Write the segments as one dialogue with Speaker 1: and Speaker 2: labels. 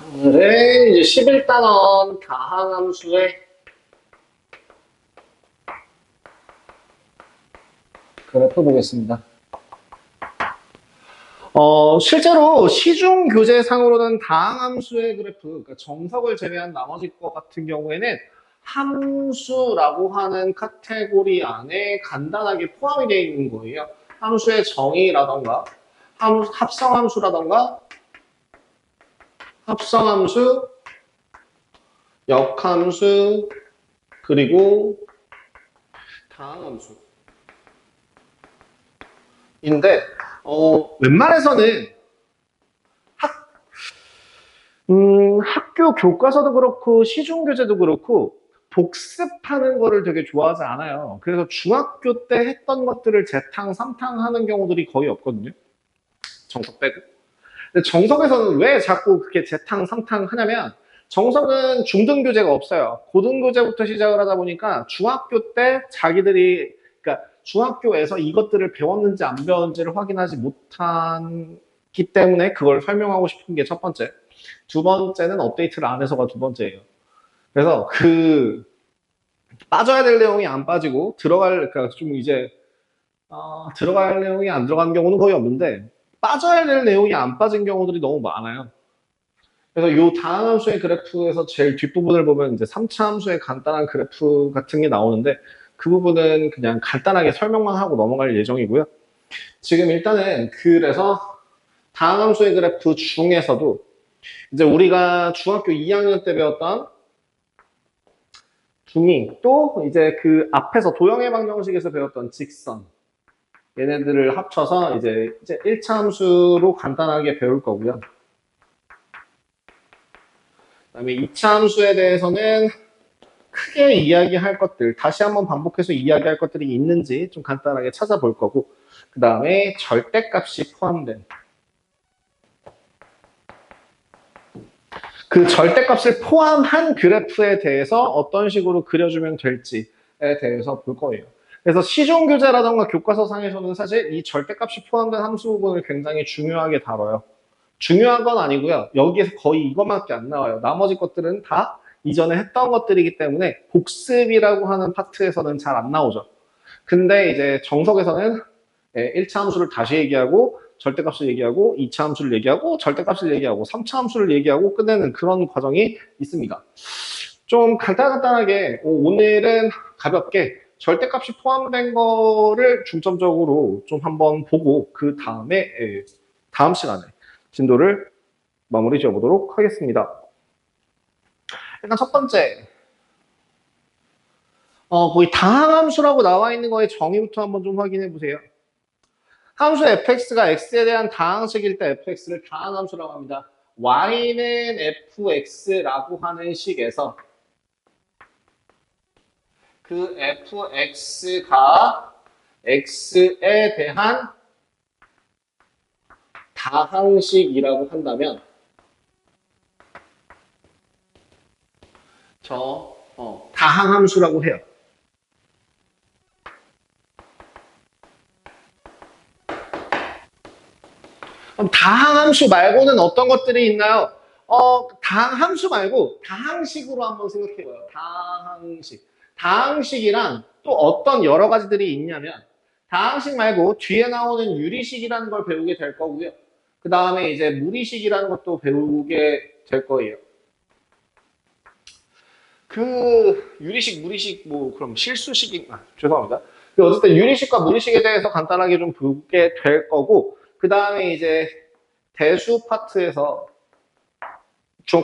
Speaker 1: 오늘은 이제 11단원 다항함수의 그래프 보겠습니다. 실제로 시중 교재상으로는 다항함수의 그래프, 그러니까 정석을 제외한 나머지 것 같은 경우에는 함수라고 하는 카테고리 안에 간단하게 포함이 되어 있는 거예요. 함수의 정의라던가, 합성함수라던가, 합성함수, 역함수, 그리고 다항함수. 인데, 웬만해서는 학교 교과서도 그렇고, 시중교재도 그렇고, 복습하는 거를 되게 좋아하지 않아요. 그래서 중학교 때 했던 것들을 재탕, 삼탕 하는 경우들이 거의 없거든요. 정석 빼고. 근데 정석에서는 왜 자꾸 그렇게 재탕, 삼탕 하냐면, 정석은 중등교재가 없어요. 고등교재부터 시작을 하다 보니까 중학교 때 자기들이, 그러니까 중학교에서 이것들을 배웠는지 안 배웠는지를 확인하지 못하기 때문에 그걸 설명하고 싶은 게 첫 번째. 두 번째는 업데이트를 안 해서가 두 번째예요. 그래서 빠져야 될 내용이 안 빠지고 그러니까 좀 이제 들어갈 내용이 안 들어간 경우는 거의 없는데 빠져야 될 내용이 안 빠진 경우들이 너무 많아요. 그래서 이 다항함수의 그래프에서 제일 뒷부분을 보면 이제 3차 함수의 간단한 그래프 같은 게 나오는데 그 부분은 그냥 간단하게 설명만 하고 넘어갈 예정이고요. 지금 일단은 그래서 다항함수의 그래프 중에서도 이제 우리가 중학교 2학년 때 배웠던 중2 또 이제 그 앞에서 도형의 방정식에서 배웠던 직선 얘네들을 합쳐서 이제 1차 함수로 간단하게 배울 거고요. 그다음에 2차 함수에 대해서는 크게 이야기할 것들, 다시 한번 반복해서 이야기할 것들이 있는지 좀 간단하게 찾아볼 거고, 그 다음에 절대값이 포함된 그 절대값을 포함한 그래프에 대해서 어떤 식으로 그려주면 될지에 대해서 볼 거예요. 그래서 시중교재라던가 교과서상에서는 사실 이 절대값이 포함된 함수 부분을 굉장히 중요하게 다뤄요. 중요한 건 아니고요. 여기에서 거의 이것밖에 안 나와요. 나머지 것들은 다 이전에 했던 것들이기 때문에 복습이라고 하는 파트에서는 잘 안 나오죠. 근데 이제 정석에서는 1차 함수를 다시 얘기하고 절대값을 얘기하고 2차 함수를 얘기하고 절대값을 얘기하고 3차 함수를 얘기하고 끝내는 그런 과정이 있습니다. 좀 간단하게 오늘은 가볍게 절대값이 포함된 거를 중점적으로 좀 한번 보고 그 다음에 다음 시간에 진도를 마무리 지어보도록 하겠습니다. 일단 첫 번째 거의 다항함수라고 나와 있는 거의 정의부터 한번 좀 확인해 보세요. 함수 fx가 x에 대한 다항식일 때 fx를 다항함수라고 합니다. y는 fx라고 하는 식에서 그 fx가 x에 대한 다항식이라고 한다면 다항함수라고 해요. 그럼 다항함수 말고는 어떤 것들이 있나요? 다항함수 말고 다항식으로 한번 생각해봐요. 다항식. 다항식이란 또 어떤 여러 가지들이 있냐면 다항식 말고 뒤에 나오는 유리식이라는 걸 배우게 될 거고요. 그 다음에 이제 무리식이라는 것도 배우게 될 거예요. 유리식, 무리식, 그럼 실수식이, 죄송합니다. 어쨌든 유리식과 무리식에 대해서 간단하게 좀 보게 될 거고, 그 다음에 이제 대수 파트에서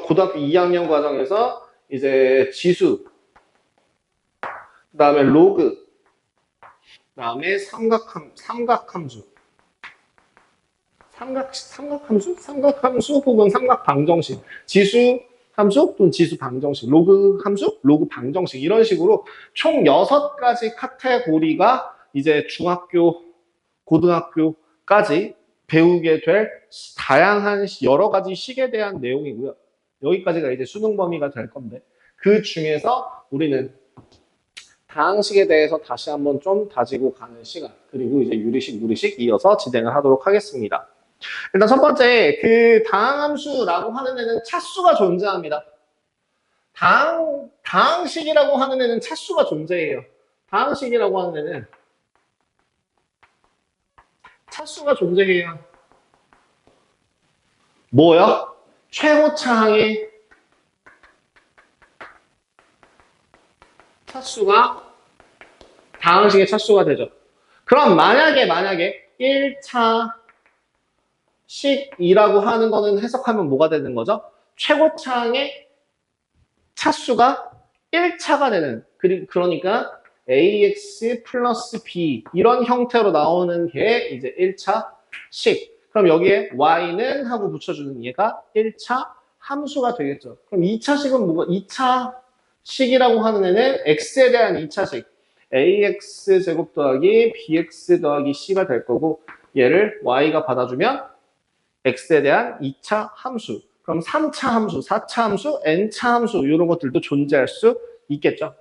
Speaker 1: 고등학교 2학년 과정에서 이제 지수, 그 다음에 로그, 그 다음에 삼각함수. 삼각함수 혹은 삼각방정식. 지수 함수 또는 지수 방정식. 로그 함수, 로그 방정식. 이런 식으로 총 6가지 카테고리가 이제 중학교, 고등학교까지 배우게 될 다양한 여러 가지 식에 대한 내용이고요. 여기까지가 이제 수능 범위가 될 건데 그 중에서 우리는 다항식에 대해서 다시 한번 좀 다지고 가는 시간 그리고 이제 유리식, 무리식 이어서 진행을 하도록 하겠습니다. 일단 첫 번째, 그 다항함수라고 하는 애는 차수가 존재합니다. 다항식이라고 하는 애는 차수가 존재해요. 다항식이라고 하는 애는 차수가 존재해요. 뭐요? 최고차항의 차수가 다항식의 차수가 되죠. 그럼 만약에 1차식이라고 하는 거는 해석하면 뭐가 되는 거죠? 최고차항의 차수가 1차가 되는, 그러니까 ax 플러스 b 이런 형태로 나오는 게 이제 1차식. 그럼 여기에 y는 하고 붙여주는 얘가 1차 함수가 되겠죠. 그럼 2차식은 뭐가? 2차식이라고 하는 애는 x에 대한 2차식. ax 제곱 더하기 bx 더하기 c가 될 거고, 얘를 y가 받아주면 x에 대한 2차 함수. 그럼 3차 함수, 4차 함수, n차 함수 이런 것들도 존재할 수 있겠죠.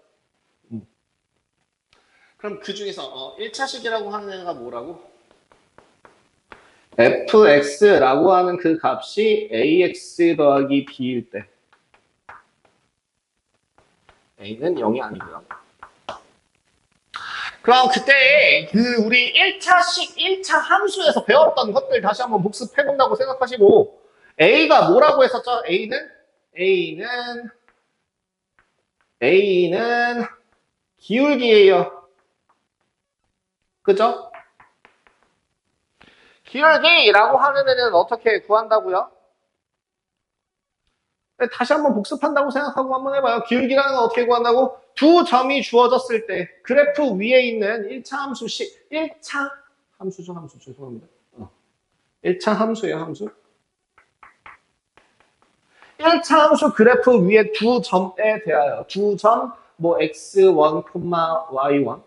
Speaker 1: 그럼 그 중에서 1차식이라고 하는 애가 뭐라고? fx라고 하는 그 값이 ax 더하기 b일 때 a는 0이 아니고요. 그럼 그때 그 우리 1차식, 1차 함수에서 배웠던 것들 다시 한번 복습해본다고 생각하시고, a가 뭐라고 했었죠? A는 기울기예요. 그죠? 기울기라고 하는 애는 어떻게 구한다고요? 다시 한번 복습한다고 생각하고 한번 해봐요. 기울기라는 건 어떻게 구한다고? 두 점이 주어졌을 때 그래프 위에 있는 1차 함수씩 1차 함수죠. 죄송합니다. 1차 함수예요. 함수. 1차 함수 그래프 위에 두 점에 대하여 두 점, 뭐 x1, y1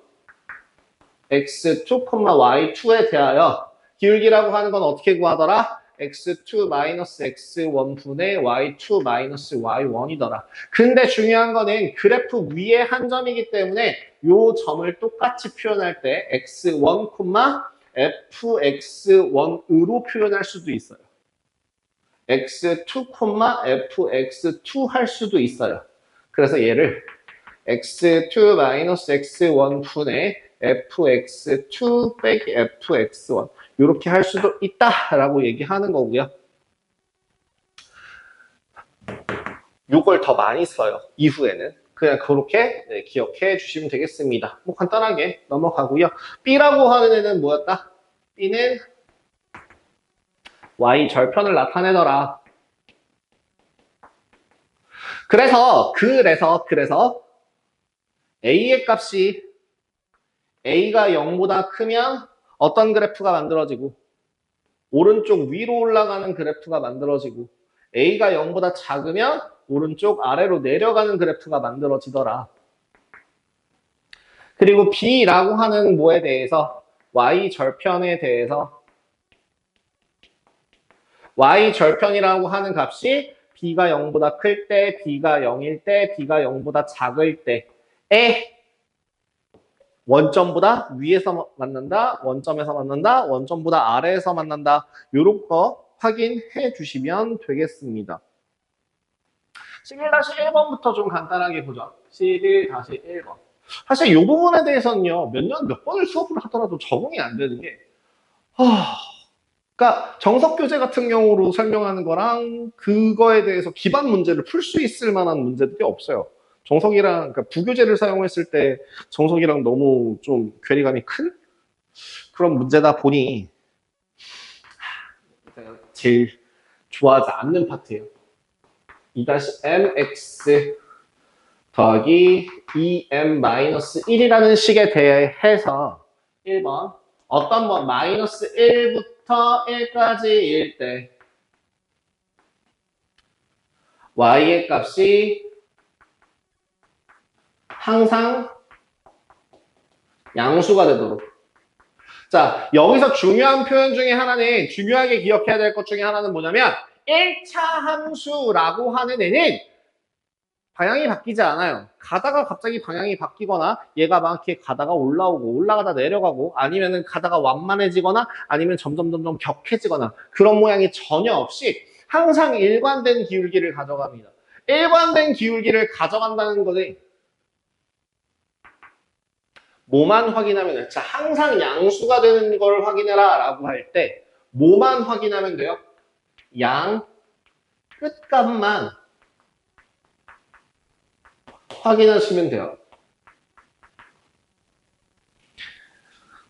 Speaker 1: x2, y2에 대하여 기울기라고 하는 건 어떻게 구하더라? x2 x1 분의 y2 y1이더라. 근데 중요한 거는 그래프 위에 한 점이기 때문에 요 점을 똑같이 표현할 때 x1, fx1으로 표현할 수도 있어요. x2, fx2 할 수도 있어요. 그래서 얘를 x2 x1 분의 fx2 빼기 fx1 이렇게 할 수도 있다라고 얘기하는 거고요. 요걸 더 많이 써요. 이후에는. 그냥 그렇게 기억해 주시면 되겠습니다. 뭐 간단하게 넘어가고요. B라고 하는 애는 뭐였다? B는 Y 절편을 나타내더라. 그래서 A의 값이 A가 0보다 크면 어떤 그래프가 만들어지고, 오른쪽 위로 올라가는 그래프가 만들어지고, A가 0보다 작으면 오른쪽 아래로 내려가는 그래프가 만들어지더라. 그리고 B라고 하는 뭐에 대해서, Y 절편에 대해서, Y 절편이라고 하는 값이 B가 0보다 클 때, B가 0일 때, B가 0보다 작을 때에 원점보다 위에서 만난다, 원점에서 만난다, 원점보다 아래에서 만난다. 요런 거 확인해 주시면 되겠습니다. 11-1번부터 좀 간단하게 보죠. 11-1번. 사실 이 부분에 대해서는요, 몇 번을 수업을 하더라도 적응이 안 되는 게, 그러니까 정석교재 같은 경우로 설명하는 거랑 그거에 대해서 기반 문제를 풀 수 있을 만한 문제들이 없어요. 정석이랑, 그러니까 부교재를 사용했을 때 정석이랑 너무 좀 괴리감이 큰 그런 문제다 보니 제일 좋아하지 않는 파트예요. 2-mx 더하기 2m-1이라는 식에 대해서 1번 어떤 번 -1부터 1까지일 때 y의 값이 항상 양수가 되도록. 자, 여기서 중요한 표현 중에 하나는, 중요하게 기억해야 될 것 중에 하나는 뭐냐면 1차 함수라고 하는 애는 방향이 바뀌지 않아요. 가다가 갑자기 방향이 바뀌거나 얘가 막 이렇게 가다가 올라오고 올라가다 내려가고 아니면은 가다가 완만해지거나 아니면 점점 격해지거나 그런 모양이 전혀 없이 항상 일관된 기울기를 가져갑니다. 일관된 기울기를 가져간다는 것이 뭐만 확인하면 자 항상 양수가 되는 걸 확인해라 라고 할 때 뭐만 확인하면 돼요? 양 끝값만 확인하시면 돼요.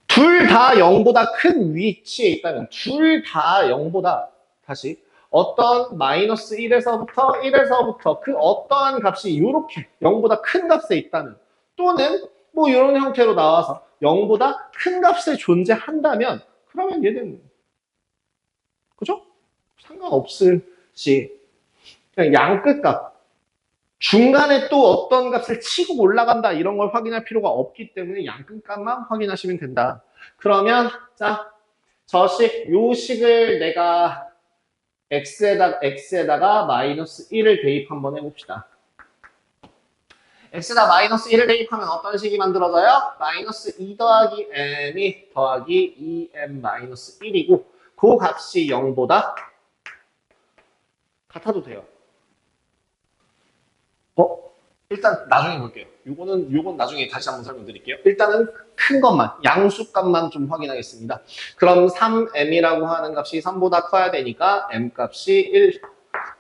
Speaker 1: 둘 다 0보다 큰 위치에 있다면 둘 다 0보다 다시 어떤 마이너스 1에서부터 그 어떠한 값이 이렇게 0보다 큰 값에 있다면 또는 뭐 이런 형태로 나와서 0보다 큰 값에 존재한다면 그러면 얘는 그죠? 상관없을 시 그냥 양 끝값 중간에 또 어떤 값을 치고 올라간다 이런 걸 확인할 필요가 없기 때문에 양 끝값만 확인하시면 된다. 그러면 자 저식 요 식을 내가 x에다가 마이너스 1을 대입 한번 해봅시다. x에다 마이너스 1을 대입하면 어떤 식이 만들어져요? 마이너스 2 더하기 m이 더하기 2m 마이너스 1이고 그 값이 0보다 같아도 돼요. 일단 나중에 볼게요. 요건 나중에 다시 한번 설명드릴게요. 일단은 큰 것만, 양수값만 좀 확인하겠습니다. 그럼 3m이라고 하는 값이 3보다 커야 되니까 m 값이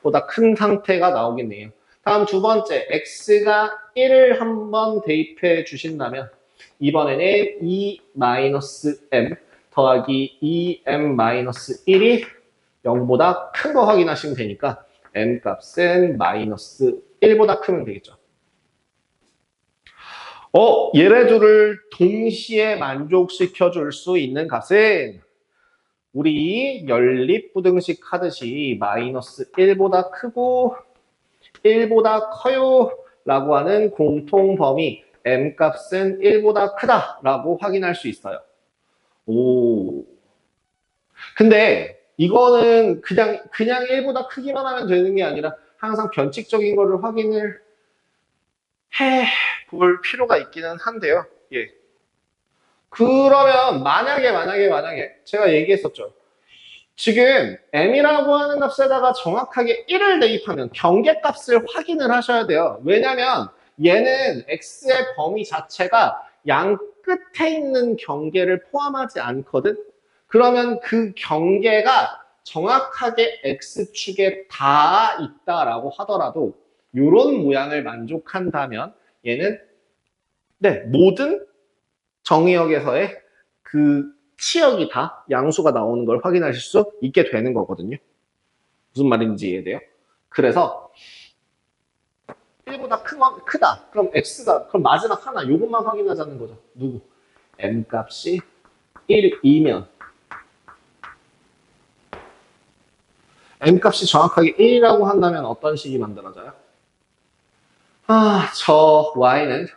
Speaker 1: 1보다 큰 상태가 나오겠네요. 다음 두 번째, x가 1을 한번 대입해 주신다면 이번에는 2-m 더하기 2m-1이 0보다 큰 거 확인하시면 되니까 m 값은 마이너스 1보다 크면 되겠죠. 얘네 둘을 동시에 만족시켜 줄 수 있는 값은 우리 연립부등식 하듯이 마이너스 1보다 크고 1보다 커요 라고 하는 공통범위 m값은 1보다 크다 라고 확인할 수 있어요. 근데 이거는 그냥 1보다 크기만 하면 되는 게 아니라 항상 변칙적인 거를 확인을 해볼 필요가 있기는 한데요. 예. 그러면 만약에 제가 얘기했었죠. 지금 m이라고 하는 값에다가 정확하게 1을 대입하면 경계값을 확인을 하셔야 돼요. 왜냐면 얘는 x의 범위 자체가 양 끝에 있는 경계를 포함하지 않거든. 그러면 그 경계가 정확하게 x축에 닿아 있다라고 하더라도 이런 모양을 만족한다면 얘는 모든 정의역에서의 그 치역이 다 양수가 나오는 걸 확인하실 수 있게 되는 거거든요. 무슨 말인지 이해돼요? 그래서 1보다 크다. 그럼 x가 그럼 마지막 하나 이것만 확인하자는 거죠. 누구? m 값이 1이면 m 값이 정확하게 1이라고 한다면 어떤 식이 만들어져요? 저 y는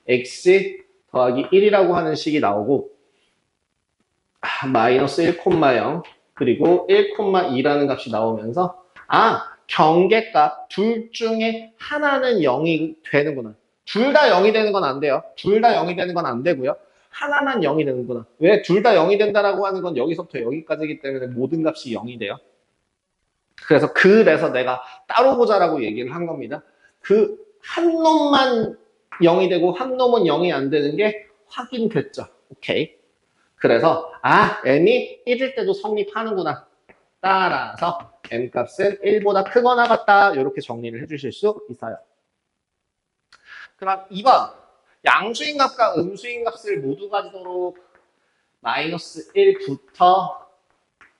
Speaker 1: x 더하기 1이라고 하는 식이 나오고 마이너스 1,0 그리고 1,2라는 값이 나오면서 경계값 둘 중에 하나는 0이 되는구나. 둘 다 0이 되는 건 안 돼요. 둘 다 0이 되는 건 안 되고요. 하나만 0이 되는구나. 왜? 둘 다 0이 된다라고 하는 건 여기서부터 여기까지이기 때문에 모든 값이 0이 돼요. 그래서 내가 따로 보자라고 얘기를 한 겁니다. 그 한 놈만 0이 되고 한 놈은 0이 안 되는 게 확인됐죠. 오케이. 그래서 m이 1일 때도 성립하는구나. 따라서 m값은 1보다 크거나 같다. 이렇게 정리를 해주실 수 있어요. 그럼 2번 양수인 값과 음수인 값을 모두 가지도록 마이너스 1부터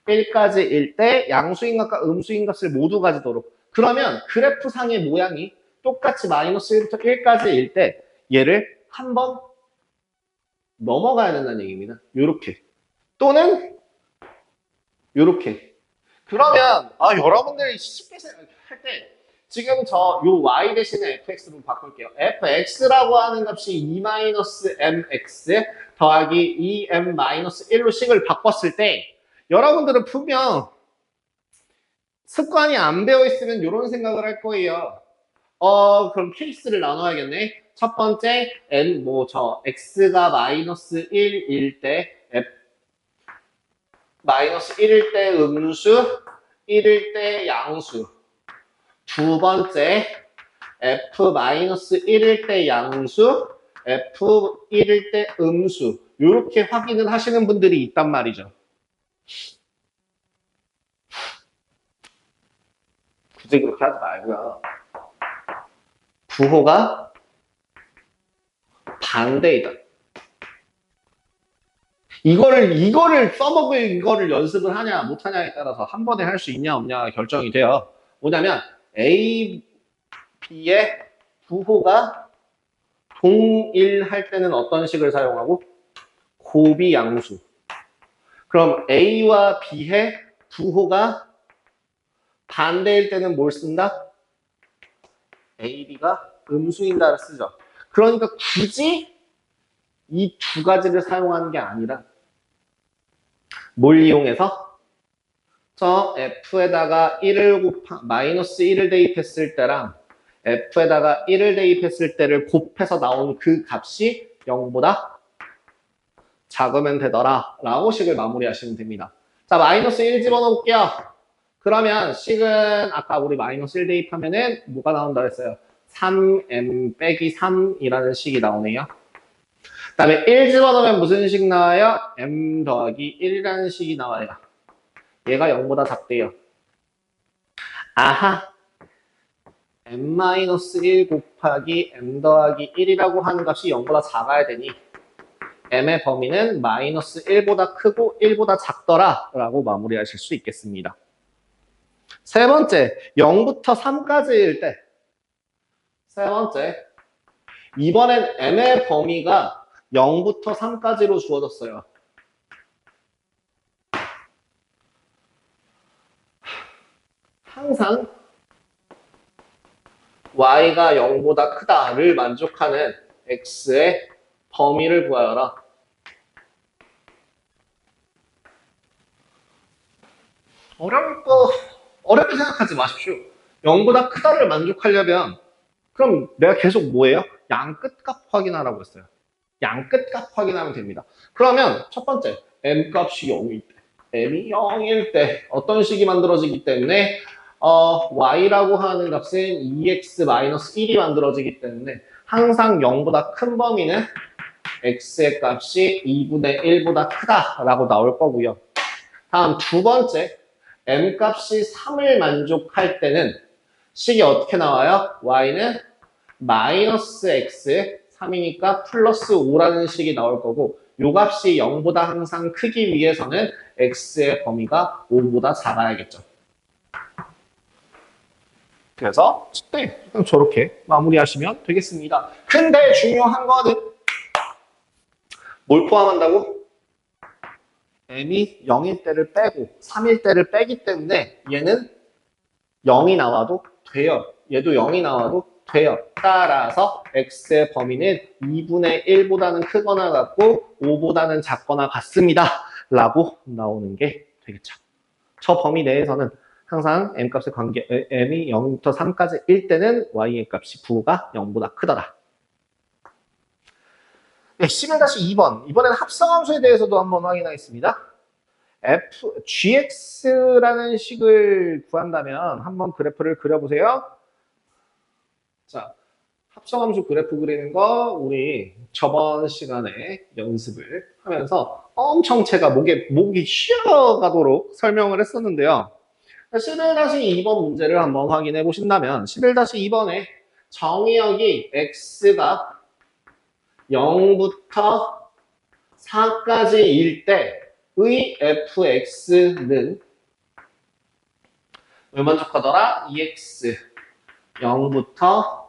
Speaker 1: 1까지일 때 양수인 값과 음수인 값을 모두 가지도록 그러면 그래프상의 모양이 똑같이 마이너스 1부터 1까지일 때 얘를 한번 넘어가야 된다는 얘기입니다. 요렇게 또는 요렇게 그러면 여러분들이 쉽게 생각할 때 지금 요 y 대신에 fx로 바꿀게요. fx라고 하는 값이 2-mx 더하기 2m-1로 식을 바꿨을 때 여러분들은 분명 습관이 안 배어 있으면 이런 생각을 할 거예요. 그럼 케이스를 나눠야겠네. 첫 번째, x가 마이너스 1일 때, 마이너스 1일 때 음수, 1일 때 양수. 두 번째, f 마이너스 1일 때 양수, f 1일 때 음수. 이렇게 확인을 하시는 분들이 있단 말이죠. 굳이 그렇게 하지 말고요. 부호가 반대이다. 이거를 써먹을 이거를 연습을 하냐 못하냐에 따라서 한 번에 할 수 있냐 없냐 결정이 돼요. 뭐냐면 A, B의 부호가 동일할 때는 어떤 식을 사용하고? 고비양수. 그럼 A와 B의 부호가 반대일 때는 뭘 쓴다? A, B가 음수인다를 쓰죠. 그러니까 굳이 이 두 가지를 사용하는 게 아니라 뭘 이용해서? 저 F에다가 1을 마이너스 1을 대입했을 때랑 F에다가 1을 대입했을 때를 곱해서 나온 그 값이 0보다 작으면 되더라 라고 식을 마무리하시면 됩니다. 자, 마이너스 1 집어넣을게요. 그러면 식은 아까 우리 마이너스 1 대입하면은 뭐가 나온다 했어요? 3m 빼기 3이라는 식이 나오네요. 그 다음에 1 집어넣으면 무슨 식 나와요? m 더하기 1이라는 식이 나와요. 얘가 0보다 작대요. 아하, m-1 곱하기 m 더하기 1이라고 하는 값이 0보다 작아야 되니 m의 범위는 마이너스 1보다 크고 1보다 작더라 라고 마무리하실 수 있겠습니다. 세 번째, 0부터 3까지일 때. 세 번째, 이번엔 m의 범위가 0부터 3까지로 주어졌어요. 항상 y가 0보다 크다를 만족하는 x의 범위를 구하여라. 어렵게 생각하지 마십시오. 0보다 크다를 만족하려면 그럼 내가 계속 뭐예요? 양 끝값 확인하라고 했어요. 양 끝값 확인하면 됩니다. 그러면 첫 번째, m 값이 0일 때, m이 0일 때 어떤 식이 만들어지기 때문에 y라고 하는 값은 2x-1이 만들어지기 때문에 항상 0보다 큰 범위는 x의 값이 2분의 1보다 크다라고 나올 거고요. 다음 두 번째, m 값이 3을 만족할 때는 식이 어떻게 나와요? y는 마이너스 x, 3이니까 플러스 5라는 식이 나올 거고 요 값이 0보다 항상 크기 위해서는 x의 범위가 5보다 작아야겠죠. 그래서 네, 저렇게 마무리하시면 되겠습니다. 근데 중요한 거는 뭘 포함한다고? m이 0일 때를 빼고 3일 때를 빼기 때문에 얘는 0이 나와도 돼요. 얘도 0이 나와도 돼요. 따라서 x의 범위는 2분의 1보다는 크거나 같고 5보다는 작거나 같습니다. 라고 나오는 게 되겠죠. 저 범위 내에서는 항상 m값의 관계, m이 0부터 3까지일 때는 y의 값이 부호가 0보다 크더라. 네, 11-2번. 이번에는 합성함수에 대해서도 한번 확인하겠습니다. gx라는 식을 구한다면 한번 그래프를 그려보세요. 자, 합성함수 그래프 그리는 거 우리 저번 시간에 연습을 하면서 엄청 제가 목이 쉬어가도록 설명을 했었는데요. 11-2번 문제를 한번 확인해 보신다면 11-2번에 정의역이 x가 0부터 4까지일 때의 fx는 왜 만족하더라? 2x 0부터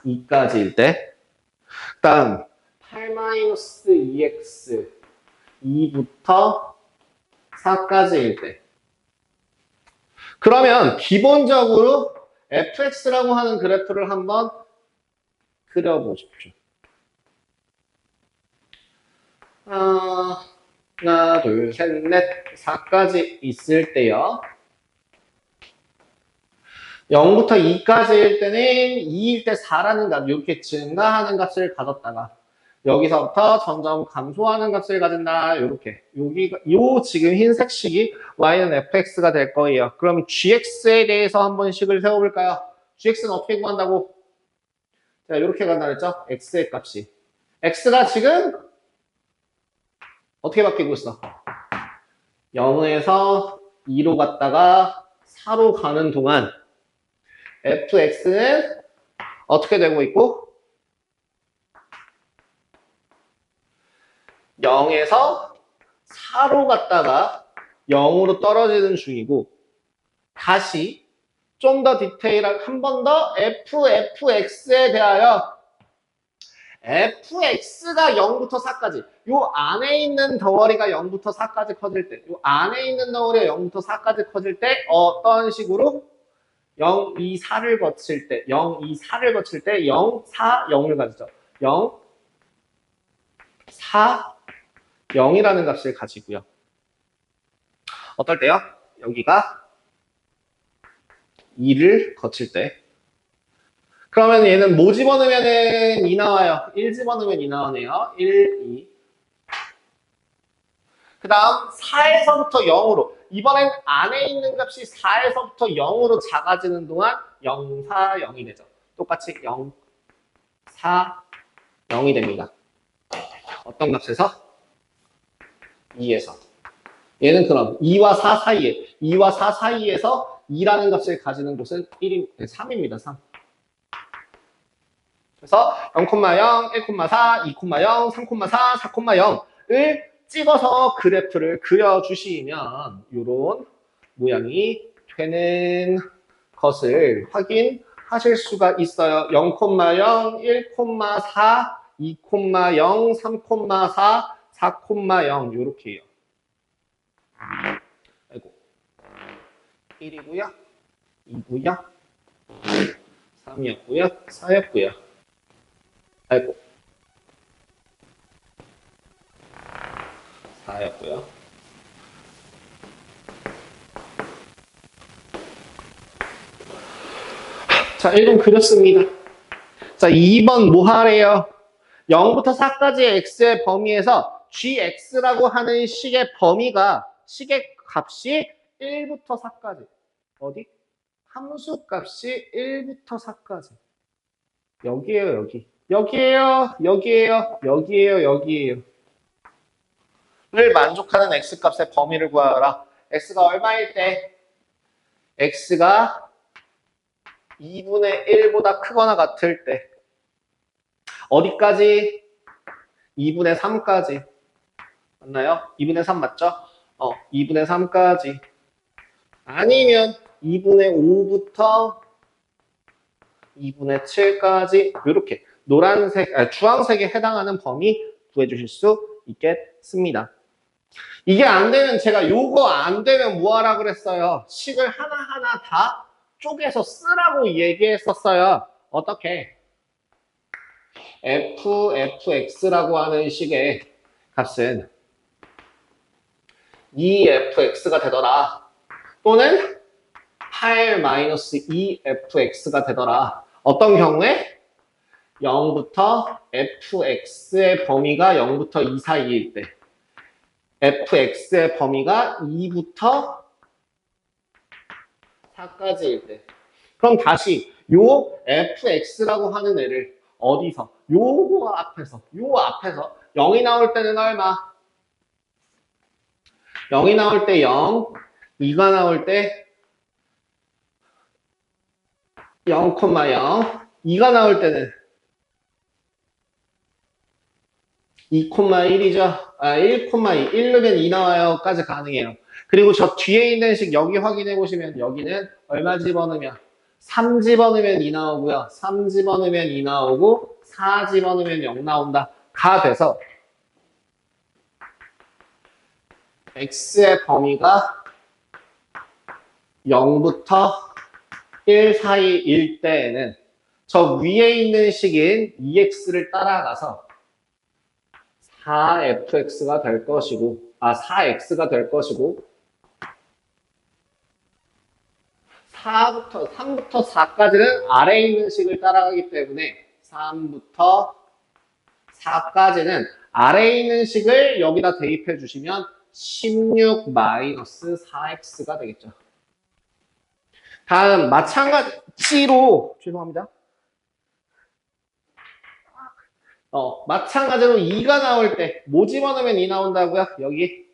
Speaker 1: 2까지일 때. 다음 8-2x 2부터 4까지일 때. 그러면 기본적으로 fx라고 하는 그래프를 한번 그려보십시오. 하나, 둘, 셋, 넷, 4까지 있을 때요. 0부터 2까지일 때는 2일 때 4라는 값, 이렇게 증가하는 값을 가졌다가 여기서부터 점점 감소하는 값을 가진다. 이렇게 여기가 요 지금 흰색 식이 y는 fx가 될 거예요. 그럼 gx에 대해서 한번 식을 세워볼까요? gx는 어떻게 구한다고? 자, 이렇게 간다 그랬죠? x의 값이. x가 지금 어떻게 바뀌고 있어? 0에서 2로 갔다가 4로 가는 동안 fx는 어떻게 되고 있고? 0에서 4로 갔다가 0으로 떨어지는 중이고, 다시 좀 더 디테일하게 한 번 더 fx에 대하여 fx가 0부터 4까지, 요 안에 있는 덩어리가 0부터 4까지 커질 때, 요 안에 있는 덩어리가 0부터 4까지 커질 때 어떤 식으로? 0, 2, 4를 거칠 때, 0, 2, 4를 거칠 때 0, 4, 0을 가지죠. 0, 4, 0이라는 값을 가지고요. 어떨 때요? 여기가 2를 거칠 때. 그러면 얘는 뭐 집어넣으면 2 나와요? 1 집어넣으면 2 나오네요. 1, 2. 그 다음 4에서부터 0으로. 이번엔 안에 있는 값이 4에서부터 0으로 작아지는 동안 0, 4, 0이 되죠. 똑같이 0, 4, 0이 됩니다. 어떤 값에서? 2에서. 얘는 그럼 2와 4 사이에, 2와 4 사이에서 2라는 값을 가지는 곳은 3입니다. 3. 그래서 0,0, 1,4, 2,0, 3,4, 4,0을 찍어서 그래프를 그려주시면 이런 모양이 되는 것을 확인하실 수가 있어요. 0,0, 1,4, 2,0, 3,4, 4,0 이렇게요. 아이고. 1이고요. 2고요. 3이었고요. 4였고요. 아이고. 4였고요. 자, 1번 그렸습니다. 자, 2번 뭐 하래요? 0부터 4까지의 x의 범위에서 gx라고 하는 식의 범위가, 식의 값이 1부터 4까지. 어디? 함수 값이 1부터 4까지. 여기에요, 여기. 여기에요, 여기에요, 여기에요, 여기에요. 를 만족하는 x값의 범위를 구하라. x가 얼마일 때? x가 2분의 1보다 크거나 같을 때. 어디까지? 2분의 3까지. 맞나요? 2분의 3 맞죠? 2분의 3까지. 아니면 2분의 5부터 2분의 7까지 이렇게 노란색, 주황색에 해당하는 범위 구해주실 수 있겠습니다. 이게 안 되면 제가 요거 안 되면 뭐 하라 그랬어요? 식을 하나하나 다 쪼개서 쓰라고 얘기했었어요. 어떻게? fx라고 하는 식의 값은 2fx가 되더라. 또는 8-2fx가 되더라. 어떤 경우에? 0부터 fx의 범위가 0부터 2 사이일 때. fx의 범위가 2부터 4까지일 때. 그럼 다시 요 fx라고 하는 애를 어디서? 요거 앞에서, 요 앞에서 0이 나올 때는 얼마? 0이 나올 때 0, 2가 나올 때 0,0, 2가 나올 때는 2,1이죠. 1,2, 1 넣으면 2 나와요까지 가능해요. 그리고 저 뒤에 있는 식 여기 확인해 보시면 여기는 얼마 집어넣으면 3 집어넣으면 2 나오고요. 3 집어넣으면 2 나오고 4 집어넣으면 0 나온다. 가 돼서 x의 범위가 0부터 1 사이일 때에는 저 위에 있는 식인 2x를 따라가서 4fx가 될 것이고, 4x가 될 것이고, 3부터 4까지는 아래에 있는 식을 따라가기 때문에 3부터 4까지는 아래에 있는 식을 여기다 대입해 주시면 16 마이너스 4x가 되겠죠. 다음 마찬가지로 죄송합니다. 마찬가지로 2가 나올 때 뭐 집어넣으면 2 나온다고요? 여기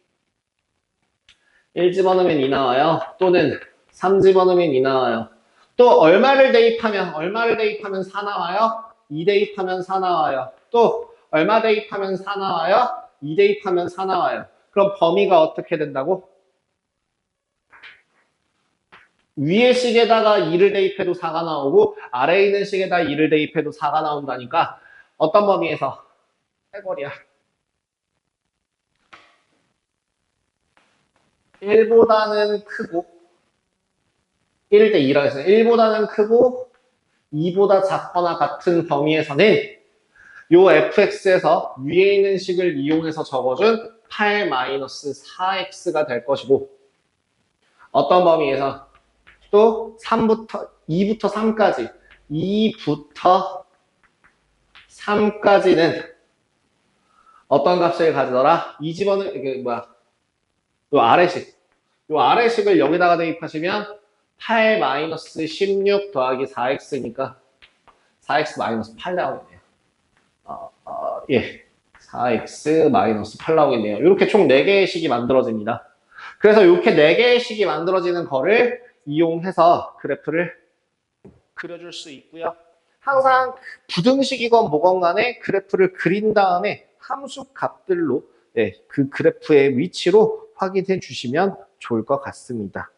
Speaker 1: 1 집어넣으면 2 나와요. 또는 3 집어넣으면 2 나와요. 또 얼마를 대입하면 4 나와요? 2 대입하면 4 나와요. 또 얼마 대입하면 4 나와요? 2 대입하면 4 나와요. 그럼 범위가 어떻게 된다고? 위의 식에다가 2를 대입해도 4가 나오고 아래에 있는 식에다 2를 대입해도 4가 나온다니까 어떤 범위에서? 해버려. 1보다는 크고 1대 2라고 했어요. 1보다는 크고 2보다 작거나 같은 범위에서는 요 fx에서 위에 있는 식을 이용해서 적어준 8-4x가 될 것이고 어떤 범위에서 또 2부터 3까지 2부터 3까지는 어떤 값을 가지더라? 이 집어는 이게 뭐야? 요 아래식을 여기다가 대입하시면 8-16 더하기 4x니까 4x-8 나오겠네요. 예. 4x-8 나오겠네요. 이렇게 총 4개의 식이 만들어집니다. 그래서 이렇게 4개의 식이 만들어지는 거를 이용해서 그래프를 그려줄 수 있고요. 항상 부등식이건 뭐건 간에 그래프를 그린 다음에 함수 값들로 그 그래프의 위치로 확인해 주시면 좋을 것 같습니다.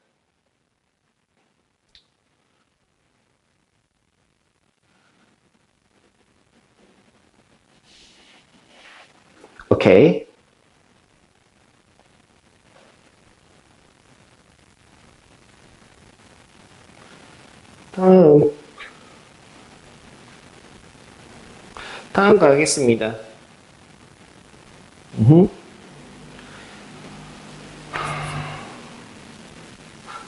Speaker 1: 오케이. 다음 가겠습니다.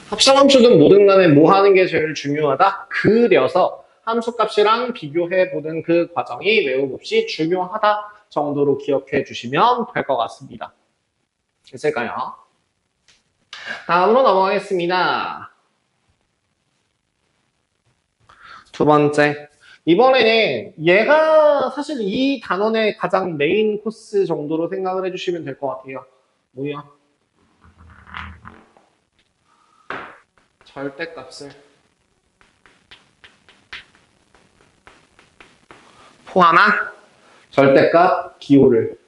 Speaker 1: 합성함수든 뭐든 간에 뭐 하는 게 제일 중요하다? 그려서 함수값이랑 비교해보는 그 과정이 매우 몹시 중요하다 정도로 기억해 주시면 될 것 같습니다. 됐을까요? 다음으로 넘어가겠습니다. 두 번째. 이번에는 얘가 사실 이 단원의 가장 메인 코스 정도로 생각을 해주시면 될 것 같아요. 뭐야? 절대값을 포함한 절대값 기호를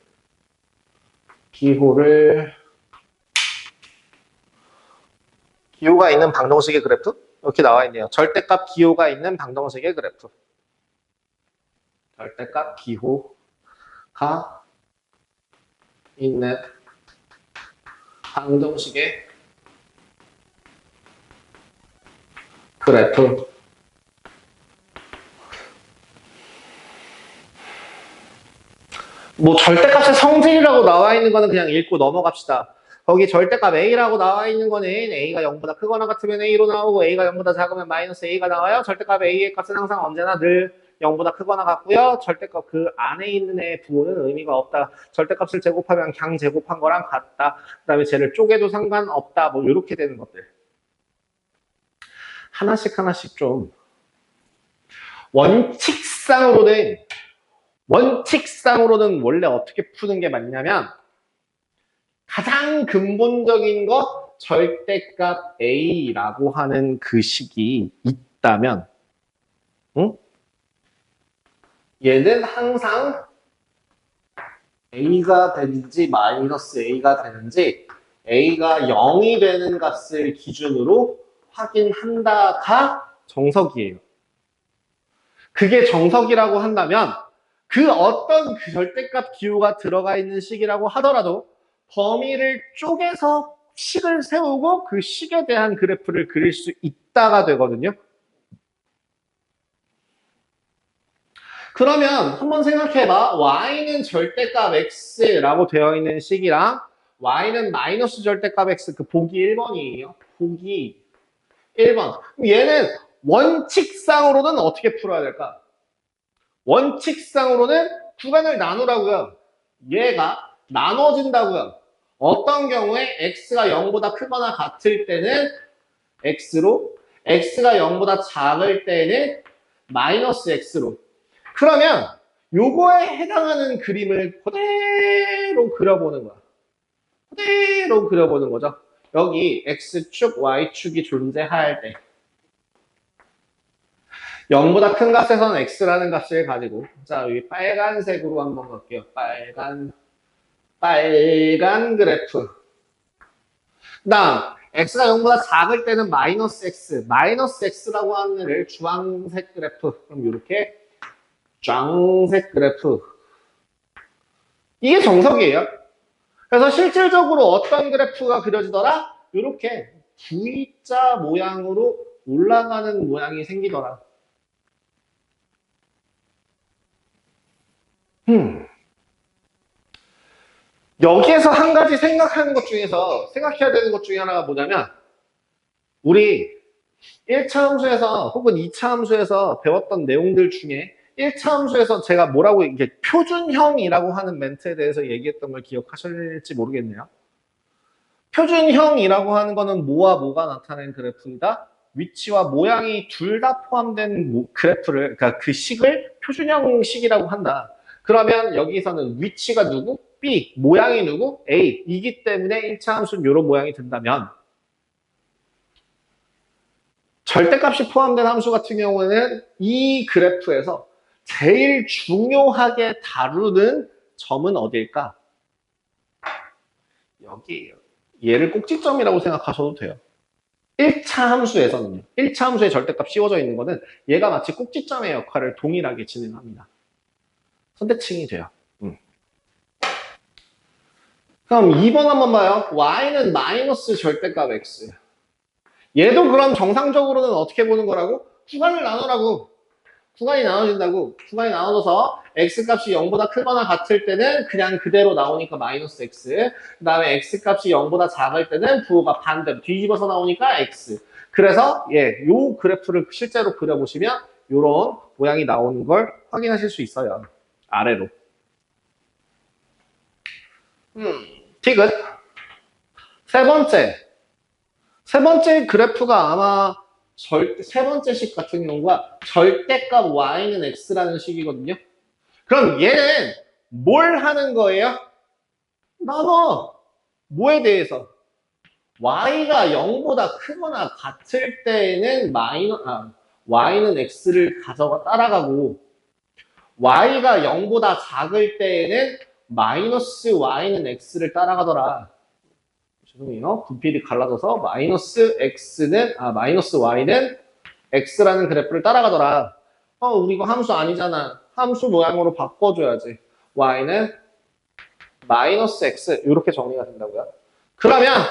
Speaker 1: 기호가 있는 방정식의 그래프 이렇게 나와 있네요. 절대값 기호가 있는 방정식의 그래프. 절대값 기호가 있는 방정식의 그래프. 뭐 절대값의 성질이라고 나와 있는 거는 그냥 읽고 넘어갑시다. 거기 절대값 A라고 나와 있는 거는 A가 0보다 크거나 같으면 A로 나오고 A가 0보다 작으면 마이너스 A가 나와요. 절대값 A의 값은 항상 언제나 늘 0보다 크거나 같고요. 절대값 그 안에 있는 애의 부호는 의미가 없다. 절대값을 제곱하면 그냥 제곱한 거랑 같다. 그 다음에 쟤를 쪼개도 상관없다. 뭐 이렇게 되는 것들. 하나씩 좀 원칙상으로는 원래 어떻게 푸는 게 맞냐면 가장 근본적인 거 절대값 A라고 하는 그 식이 있다면 응? 얘는 항상 A가 되는지 마이너스 A가 되는지 A가 0이 되는 값을 기준으로 확인한다가 정석이에요. 그게 정석이라고 한다면 그 어떤 그 절대값 기호가 들어가 있는 식이라고 하더라도 범위를 쪼개서 식을 세우고 그 식에 대한 그래프를 그릴 수 있다가 되거든요. 그러면 한번 생각해봐. y는 절대값 x라고 되어 있는 식이랑 y는 마이너스 절대값 x 그 보기 1번이에요. 보기 1번. 얘는 원칙상으로는 어떻게 풀어야 될까? 원칙상으로는 구간을 나누라고요. 얘가 나눠진다고요. 어떤 경우에 x가 0보다 크거나 같을 때는 x로, x가 0보다 작을 때는 마이너스 x로. 그러면 요거에 해당하는 그림을 그대로 그려보는 거야. 그대로 그려보는 거죠. 여기 x축, y축이 존재할 때 0보다 큰 값에서는 x라는 값을 가지고 자 여기 빨간색으로 한번 갈게요. 빨간 그래프. 그다음 x가 0보다 작을 때는 마이너스 x라고 하는 애를 주황색 그래프. 그럼 이렇게 주황색 그래프. 이게 정석이에요. 그래서 실질적으로 어떤 그래프가 그려지더라? 이렇게 V자 모양으로 올라가는 모양이 생기더라. 여기에서 한 가지 생각해야 되는 것 중에 하나가 뭐냐면, 우리 1차 함수에서 혹은 2차 함수에서 배웠던 내용들 중에 1차 함수에서 제가 뭐라고 이게 표준형이라고 하는 멘트에 대해서 얘기했던 걸 기억하실지 모르겠네요. 표준형이라고 하는 거는 뭐와 뭐가 나타낸 그래프이다. 위치와 모양이 둘 다 포함된 그래프를, 그러니까 그 식을 표준형식이라고 한다. 그러면 여기서는 위치가 누구? B, 모양이 누구? A. 이기 때문에 1차 함수는 이런 모양이 된다면 절대값이 포함된 함수 같은 경우에는 이 그래프에서 제일 중요하게 다루는 점은 어디일까? 여기에요. 얘를 꼭지점이라고 생각하셔도 돼요. 1차 함수에서는요. 1차 함수의 절대값 씌워져 있는 거는 얘가 마치 꼭지점의 역할을 동일하게 진행합니다. 선대칭이 돼요. 그럼 2번 한번 봐요. y는 마이너스 절대값 x. 얘도 그럼 정상적으로는 어떻게 보는 거라고? 구간을 나누라고. 구간이 나눠진다고. 구간이 나눠져서 x값이 0보다 크거나 같을 때는 그냥 그대로 나오니까 마이너스 x. 그 다음에 x값이 0보다 작을 때는 부호가 반대로 뒤집어서 나오니까 x. 그래서 요 그래프를 실제로 그려보시면 요런 모양이 나오는 걸 확인하실 수 있어요. 아래로. 디귿. 세 번째 그래프가 아마 세 번째 식 같은 경우가 절대값 y는 x라는 식이거든요. 그럼 얘는 뭘 하는 거예요? 나눠. 뭐에 대해서? y가 0보다 크거나 같을 때에는 y는 x를 따라가고 y가 0보다 작을 때에는 마이너스 y는 x를 따라가더라. 죄송해요. 분필이 갈라져서 마이너스 y는 x라는 그래프를 따라가더라. 우리 이거 함수 아니잖아. 함수 모양으로 바꿔줘야지. y는 마이너스 x 이렇게 정리가 된다고요. 그러면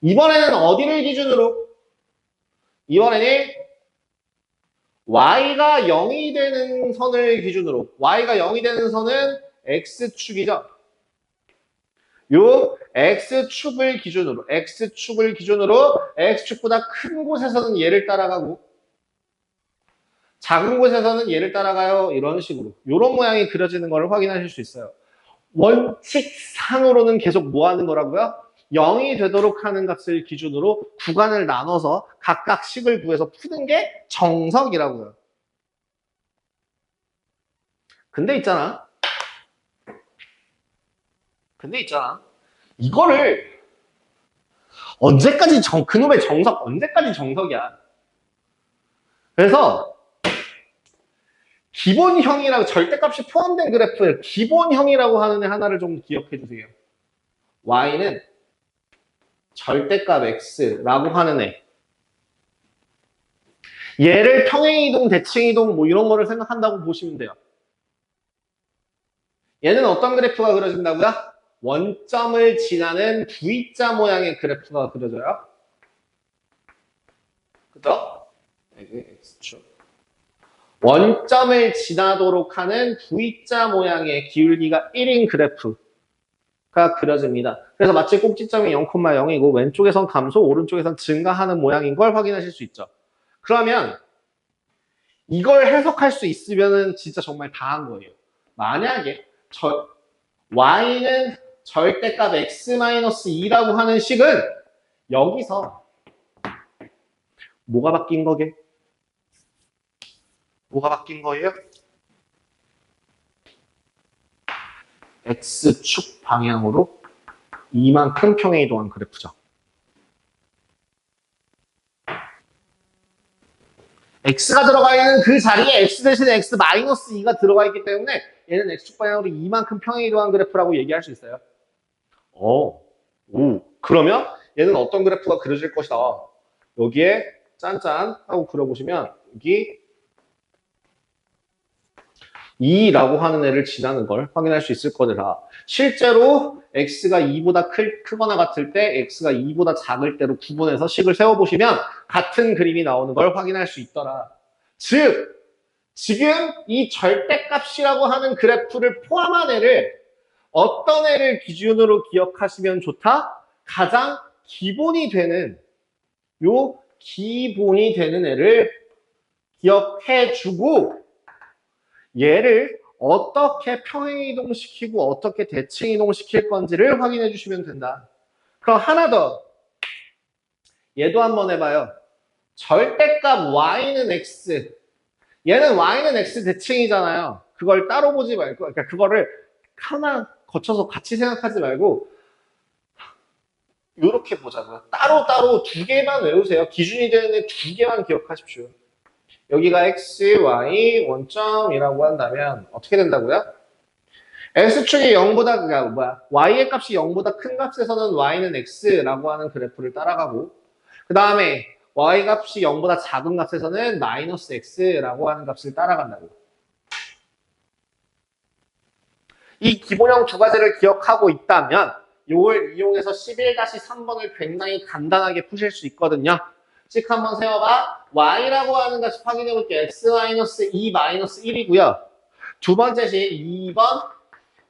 Speaker 1: 이번에는 어디를 기준으로? 이번에는 y가 0이 되는 선을 기준으로. y가 0이 되는 선은 x축이죠. 요 x축을 기준으로 x축보다 큰 곳에서는 얘를 따라가고 작은 곳에서는 얘를 따라가요. 이런 식으로 이런 모양이 그려지는 걸 확인하실 수 있어요. 원칙상으로는 계속 뭐 하는 거라고요? 0이 되도록 하는 값을 기준으로 구간을 나눠서 각각 식을 구해서 푸는 게 정석이라고요. 근데 있잖아 이거를 언제까지 그놈의 정석 언제까지 정석이야. 그래서 기본형이라고 절대값이 포함된 그래프에 기본형이라고 하는 애 하나를 좀 기억해 주세요. y는 절대값 x라고 하는 애. 얘를 평행이동, 대칭이동 뭐 이런 거를 생각한다고 보시면 돼요. 얘는 어떤 그래프가 그려진다고요? 원점을 지나는 V자 모양의 그래프가 그려져요. 그죠? X축. 원점을 지나도록 하는 V자 모양의 기울기가 1인 그래프가 그려집니다. 그래서 마치 꼭지점이 0,0이고 왼쪽에선 감소, 오른쪽에선 증가하는 모양인 걸 확인하실 수 있죠. 그러면 이걸 해석할 수 있으면 진짜 정말 다 한 거예요. 만약에 y는 절대값 x-2라고 하는 식은 여기서 뭐가 바뀐 거게? 뭐가 바뀐 거예요? x축 방향으로 이만큼 평행이동한 그래프죠. x가 들어가 있는 그 자리에 x 대신에 x-2가 들어가 있기 때문에 얘는 x축 방향으로 이만큼 평행이동한 그래프라고 얘기할 수 있어요. 오. 그러면 얘는 어떤 그래프가 그려질 것이다. 여기에 짠짠 하고 그려보시면 여기 2라고 하는 애를 지나는 걸 확인할 수 있을 거더라. 실제로 x가 2보다 크거나 같을 때 x가 2보다 작을 때로 구분해서 식을 세워보시면 같은 그림이 나오는 걸 확인할 수 있더라. 즉, 지금 이 절대값이라고 하는 그래프를 포함한 애를 어떤 애를 기준으로 기억하시면 좋다? 가장 기본이 되는 애를 기억해주고 얘를 어떻게 평행이동시키고 어떻게 대칭이동시킬 건지를 확인해 주시면 된다. 그럼 하나 더. 얘도 한번 해봐요. 절대값 y는 x. 얘는 y는 x 대칭이잖아요. 그걸 따로 보지 말고, 그러니까 그거를 하나 거쳐서 같이 생각하지 말고 이렇게 보자고요. 따로따로 두 개만 외우세요. 기준이 되는 애 두 개만 기억하십시오. 여기가 x, y 원점이라고 한다면 어떻게 된다고요? x축이 0보다 y의 값이 0보다 큰 값에서는 y는 x라고 하는 그래프를 따라가고 그 다음에 y 값이 0보다 작은 값에서는 마이너스 x라고 하는 값을 따라간다고. 이 기본형 두 가지를 기억하고 있다면 이걸 이용해서 11-3번을 굉장히 간단하게 푸실 수 있거든요. 씩 한번 세워봐. y라고 하는 값이 확인해볼게요. x-2-1이고요. 두 번째 식 2번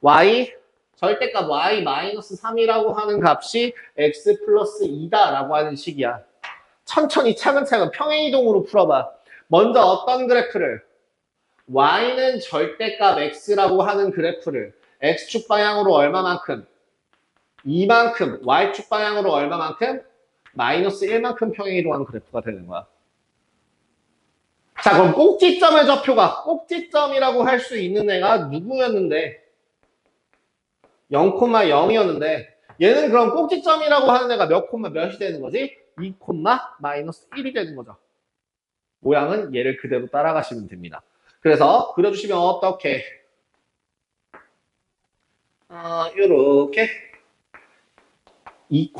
Speaker 1: y 절대값 y-3이라고 하는 값이 x 플러스 2다라고 하는 식이야. 천천히 차근차근 평행이동으로 풀어봐. 먼저 어떤 그래프를? y는 절대값 x라고 하는 그래프를 x축 방향으로 얼마만큼? 이만큼. y축 방향으로 얼마만큼? 마이너스 1만큼 평행이동하는 그래프가 되는 거야. 자, 그럼 꼭지점의 좌표가 꼭지점이라고 할 수 있는 애가 누구였는데? 0,0이었는데 얘는 그럼 꼭지점이라고 하는 애가 몇이 되는 거지? 2, 마이너스 1이 되는 거죠. 모양은 얘를 그대로 따라가시면 됩니다. 그래서 그려주시면 어떻게? 요렇게 2,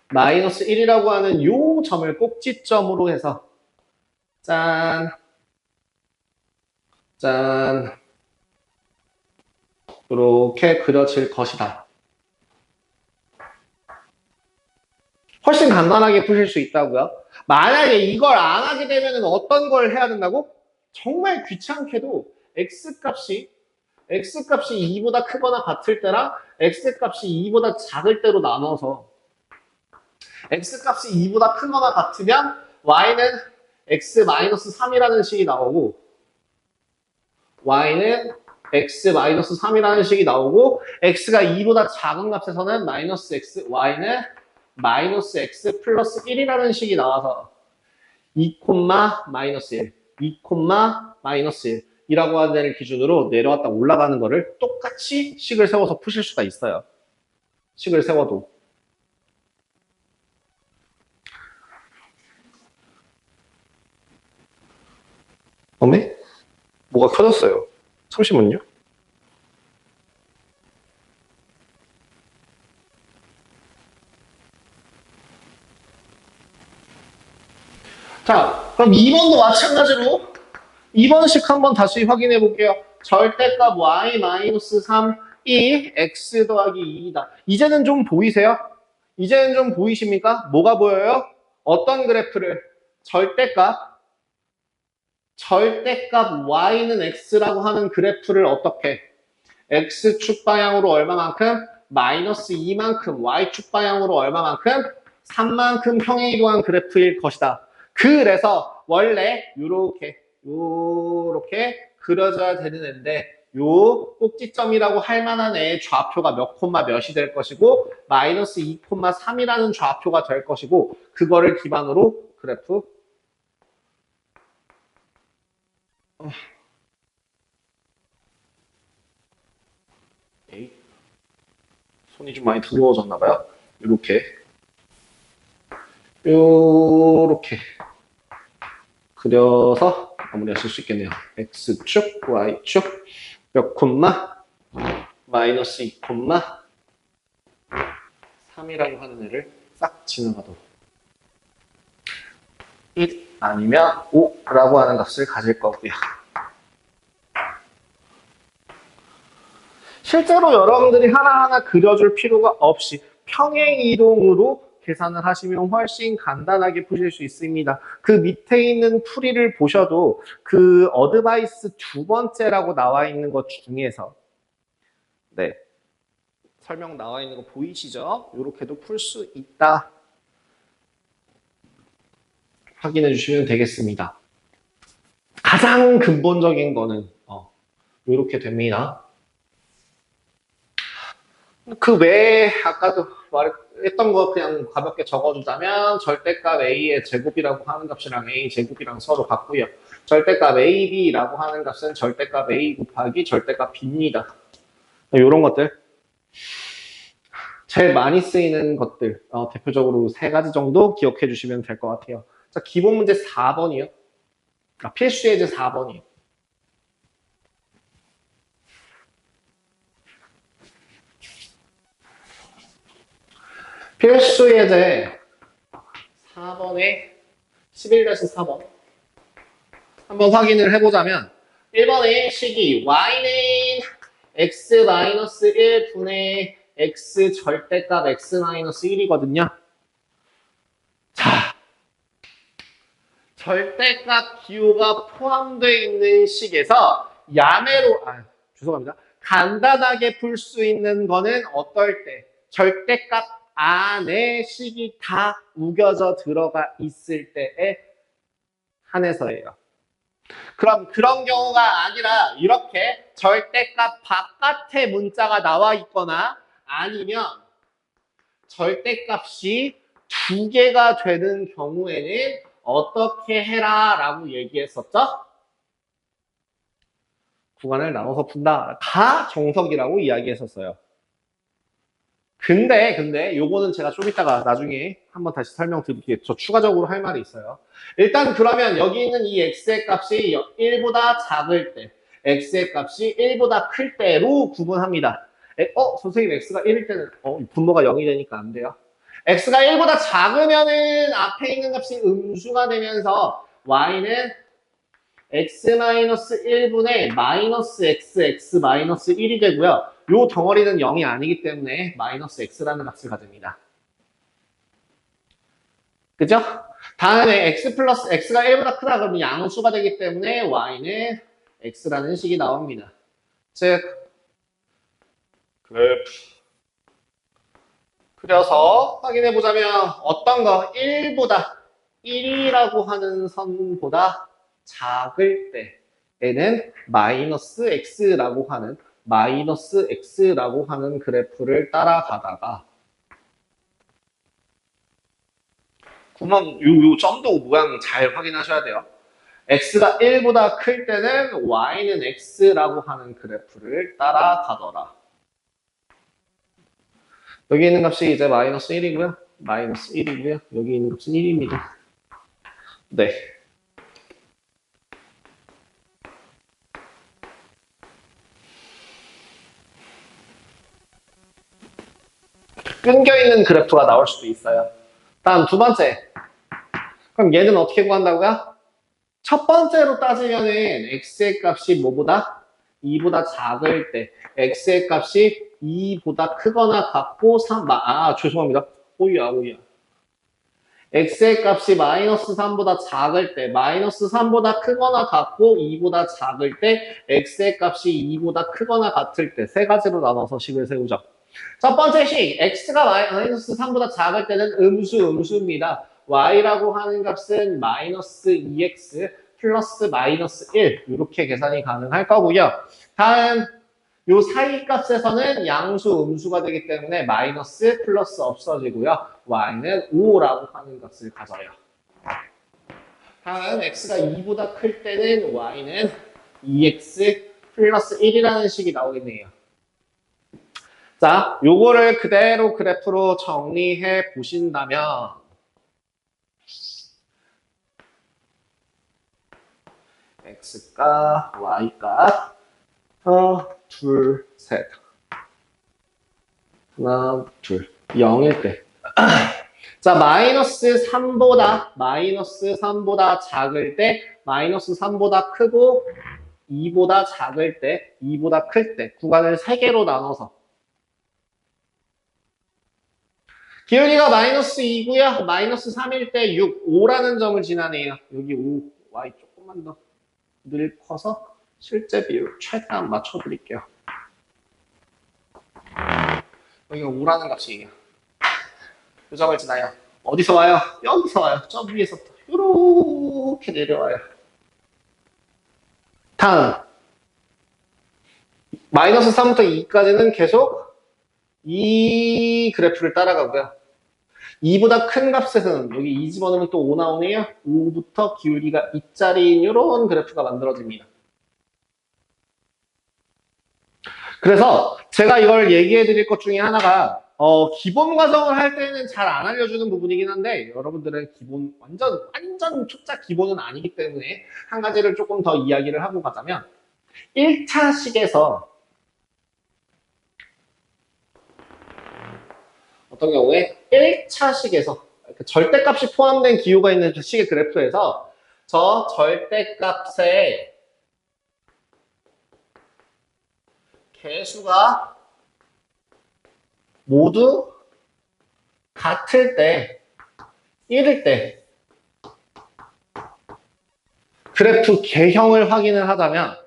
Speaker 1: 마이너스 1이라고 하는 요 점을 꼭지점으로 해서 짠 이렇게 그려질 것이다. 훨씬 간단하게 푸실 수 있다고요. 만약에 이걸 안 하게 되면 어떤 걸 해야 된다고? 정말 귀찮게도 x값이 2보다 크거나 같을 때랑 x값이 2보다 작을 때로 나눠서 x값이 2보다 크거나 같으면 y는 x-3이라는 식이 나오고 y는 x-3이라는 식이 나오고 x가 2보다 작은 값에서는 마이너스 x, y는 마이너스 x 플러스 1이라는 식이 나와서 2, 마이너스 1, 2, 마이너스 1 이라고 하는 애를 기준으로 내려왔다 올라가는 거를 똑같이 식을 세워서 푸실 수가 있어요. 식을 세워도. 어메? 뭐가 켜졌어요. 잠시만요. 자, 그럼 2번도 마찬가지로 2번식 한번 다시 확인해 볼게요. 절대값 y-3이 x 더하기 2이다. 이제는 좀 보이세요? 이제는 좀 보이십니까? 뭐가 보여요? 어떤 그래프를? 절대값 y는 x라고 하는 그래프를 어떻게? x축 방향으로 얼마만큼? 마이너스 2만큼, y축 방향으로 얼마만큼? 3만큼 평행이동한 그래프일 것이다. 그래서 원래 요렇게 그려져야 되는 앤데 요 꼭지점이라고 할 만한 애의 좌표가 몇 콤마 몇이 될 것이고 마이너스 2,3이라는 좌표가 될 것이고 그거를 기반으로 그래프 에이, 손이 좀 많이 더러워졌나 봐요. 요렇게 그려서 마무리하실 수 있겠네요. x축, y축 몇 콤마 마이너스 2 콤마 3이라고 하는 애를 싹 지나가도록 1 아니면 5라고 하는 값을 가질 거고요. 실제로 여러분들이 하나하나 그려줄 필요가 없이 평행이동으로 계산을 하시면 훨씬 간단하게 푸실 수 있습니다. 그 밑에 있는 풀이를 보셔도 그 어드바이스 두 번째라고 나와 있는 것 중에서 네 설명 나와 있는 거 보이시죠? 이렇게도 풀 수 있다. 확인해 주시면 되겠습니다. 가장 근본적인 거는 이렇게 됩니다. 그 외에 아까도 말했던 거 그냥 가볍게 적어주자면 절대값 A의 제곱이라고 하는 값이랑 A 제곱이랑 서로 같고요. 절대값 AB라고 하는 값은 절대값 A 곱하기 절대값 B입니다. 이런 것들 제일 많이 쓰이는 것들 대표적으로 세 가지 정도 기억해 주시면 될 것 같아요. 자, 기본 문제 4번이요. 필수 예제 4번이요. 필수 예제 4번에 11-4번 한번 확인을 해보자면 1번의 식이 y는 x-1분의 x 절대값 x-1이거든요. 자, 절대값 기호가 포함되어 있는 식에서 죄송합니다. 간단하게 풀 수 있는 거는 어떨 때? 절대값 안에 식이 다 우겨져 들어가 있을 때에 한해서예요. 그럼 그런 경우가 아니라 이렇게 절대값 바깥에 문자가 나와 있거나 아니면 절대값이 두 개가 되는 경우에는 어떻게 해라 라고 얘기했었죠? 구간을 나눠서 푼다. 가 정석이라고 이야기했었어요. 근데 요거는 제가 좀 이따가 나중에 한번 다시 설명드릴게요. 저 추가적으로 할 말이 있어요. 일단 그러면 여기 있는 이 x의 값이 1보다 작을 때, x의 값이 1보다 클 때로 구분합니다. 선생님 x가 1일 때는 분모가 0이 되니까 안 돼요. x가 1보다 작으면은 앞에 있는 값이 음수가 되면서 y는 x-1분의 마이너스 x-1이 되고요. 요 덩어리는 0이 아니기 때문에 마이너스 x라는 값을 가집니다. 그죠? 다음에 x 플러스 x가 1보다 크다 그러면 양수가 되기 때문에 y는 x라는 식이 나옵니다. 즉 그래프 그려서 확인해 보자면 어떤 거 1이라고 하는 선보다 작을 때에는 마이너스 x라고 하는 그래프를 따라가다가 그러면 요 점도 모양 잘 확인하셔야 돼요. x가 1보다 클 때는 y는 x라고 하는 그래프를 따라가더라. 여기 있는 값이 이제 마이너스 1이고요. 여기 있는 값은 1입니다. 네. 끊겨있는 그래프가 나올 수도 있어요. 다음 두 번째. 그럼 얘는 어떻게 구한다고요? 첫 번째로 따지면은 x의 값이 뭐보다? 2보다 작을 때 x의 값이 2보다 크거나 같고 죄송합니다. 오이야. x의 값이 마이너스 3보다 작을 때, 마이너스 3보다 크거나 같고 2보다 작을 때, x의 값이 2보다 크거나 같을 때, 세 가지로 나눠서 식을 세우죠. 첫 번째 식, x가 마이너스 3보다 작을 때는 음수입니다. y라고 하는 값은 마이너스 2x 플러스 마이너스 1 이렇게 계산이 가능할 거고요. 다음 요 사이 값에서는 양수 음수가 되기 때문에 마이너스 플러스 없어지고요. y는 5라고 하는 값을 가져요. 다음 x가 2보다 클 때는 y는 2x 플러스 1이라는 식이 나오겠네요. 자, 요거를 그대로 그래프로 정리해 보신다면 x가 y가 둘, 셋. 하나, 둘. 0일 때. 자, 마이너스 3보다 작을 때, 마이너스 3보다 크고, 2보다 작을 때, 2보다 클 때, 구간을 3개로 나눠서. 기울기가 마이너스 2고요. 마이너스 3일 때 6, 5라는 점을 지나네요. 여기 5, y 조금만 더 늘 커서 실제 비율 최대한 맞춰드릴게요. 여기가 5라는 값이에요. 이 점을 지나요. 어디서 와요? 여기서 와요. 저 위에서부터 이렇게 내려와요. 다음 마이너스 3부터 2까지는 계속 이 그래프를 따라가고요. 2보다 큰 값에서는 여기 2 집어넣으면 또 5 나오네요. 5부터 기울기가 2짜리인 이런 그래프가 만들어집니다. 그래서 제가 이걸 얘기해 드릴 것 중에 하나가 기본 과정을 할 때는 잘 안 알려주는 부분이긴 한데 여러분들은 기본 완전 초짜 기본은 아니기 때문에 한 가지를 조금 더 이야기를 하고 가자면 1차식에서 어떤 경우에 1차식에서 절대값이 포함된 기호가 있는 식의 그래프에서 저 절대값의 개수가 모두 같을 때 1일 때 그래프 개형을 확인을 하자면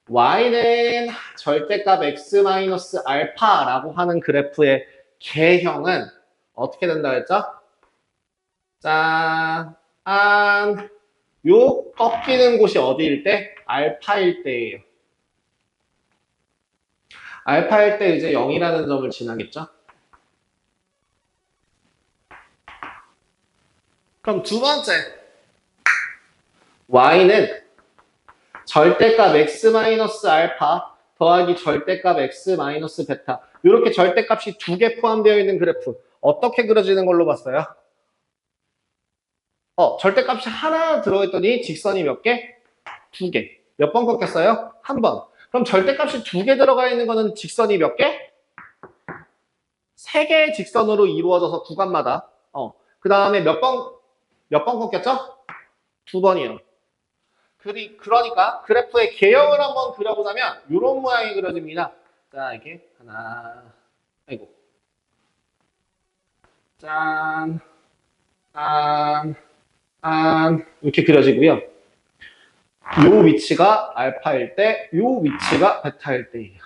Speaker 1: y는 절대값 x-알파라고 하는 그래프의 개형은 어떻게 된다 했죠? 짠, 요 꺾이는 곳이 어디일 때? 알파일 때예요. 알파일 때 이제 0이라는 점을 지나겠죠? 그럼 두 번째 y는 절대값 x-알파 더하기 절대값 x-베타 이렇게 절대값이 두 개 포함되어 있는 그래프 어떻게 그려지는 걸로 봤어요? 절대값이 하나 들어있더니 직선이 몇 개? 두 개. 몇 번 꺾였어요? 한 번. 그럼 절대값이 두 개 들어가 있는 거는 직선이 몇 개? 세 개의 직선으로 이루어져서 구간마다 그 다음에 몇 번 꺾였죠? 두 번이요. 그러니까 그래프의 개형을 한번 그려보자면 이런 모양이 그려집니다. 자, 이렇게 하나, 아이고, 짠, 이렇게 그려지고요. 요 위치가 알파일 때, 요 위치가 베타일 때예요.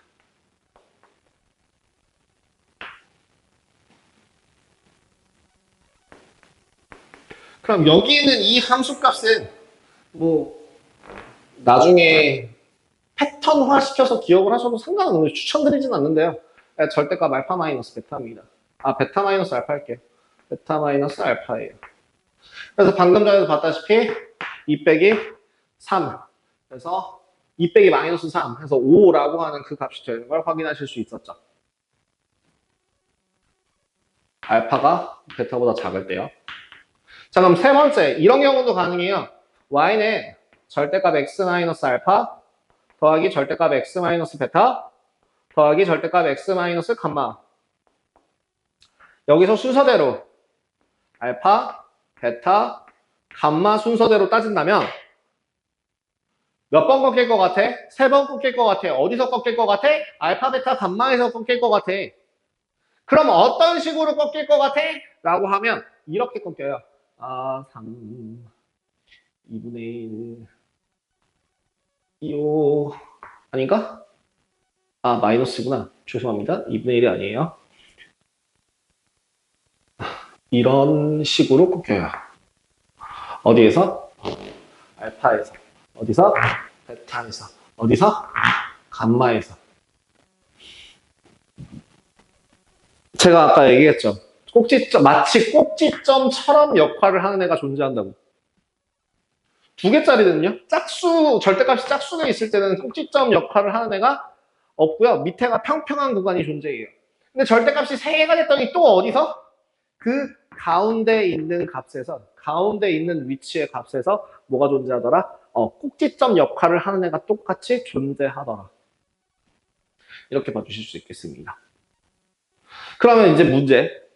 Speaker 1: 그럼 여기 있는 이 함수값은 뭐 나중에 패턴화 시켜서 기억을 하셔도 상관은 없는데 추천드리진 않는데요. 절대값 알파 마이너스 베타입니다. 베타 마이너스 알파 할게요. 베타 마이너스 알파예요. 그래서 방금 전에도 봤다시피 2 빼기 3 그래서 2 빼기 마이너스 3 해서 5라고 하는 그 값이 되는 걸 확인하실 수 있었죠. 알파가 베타보다 작을 때요. 자, 그럼 세 번째 이런 경우도 가능해요. y는 절대값 x-알파 더하기 절대값 x-베타 더하기 절대값 x-감마 여기서 순서대로 알파, 베타, 감마 순서대로 따진다면 몇 번 꺾일 것 같아? 세 번 꺾일 것 같아. 어디서 꺾일 것 같아? 알파, 베타, 감마에서 꺾일 것 같아. 그럼 어떤 식으로 꺾일 것 같아? 라고 하면 이렇게 꺾여요. 3, 2분의 1, 2호 아닌가? 마이너스구나. 죄송합니다. 2분의 1이 아니에요. 이런 식으로 꺾여요. 어디에서? 알파에서. 어디서? 베타에서. 어디서? 감마에서. 제가 아까 얘기했죠. 꼭지점, 마치 꼭지점처럼 역할을 하는 애가 존재한다고. 2개짜리는요? 절대값이 짝수가 있을 때는 꼭지점 역할을 하는 애가 없고요. 밑에가 평평한 구간이 존재해요. 근데 절대값이 3개가 됐더니 또 어디서? 그 가운데 있는 값에서, 가운데 있는 위치의 값에서 뭐가 존재하더라? 꼭지점 역할을 하는 애가 똑같이 존재하더라. 이렇게 봐주실 수 있겠습니다. 그러면 이제 문제.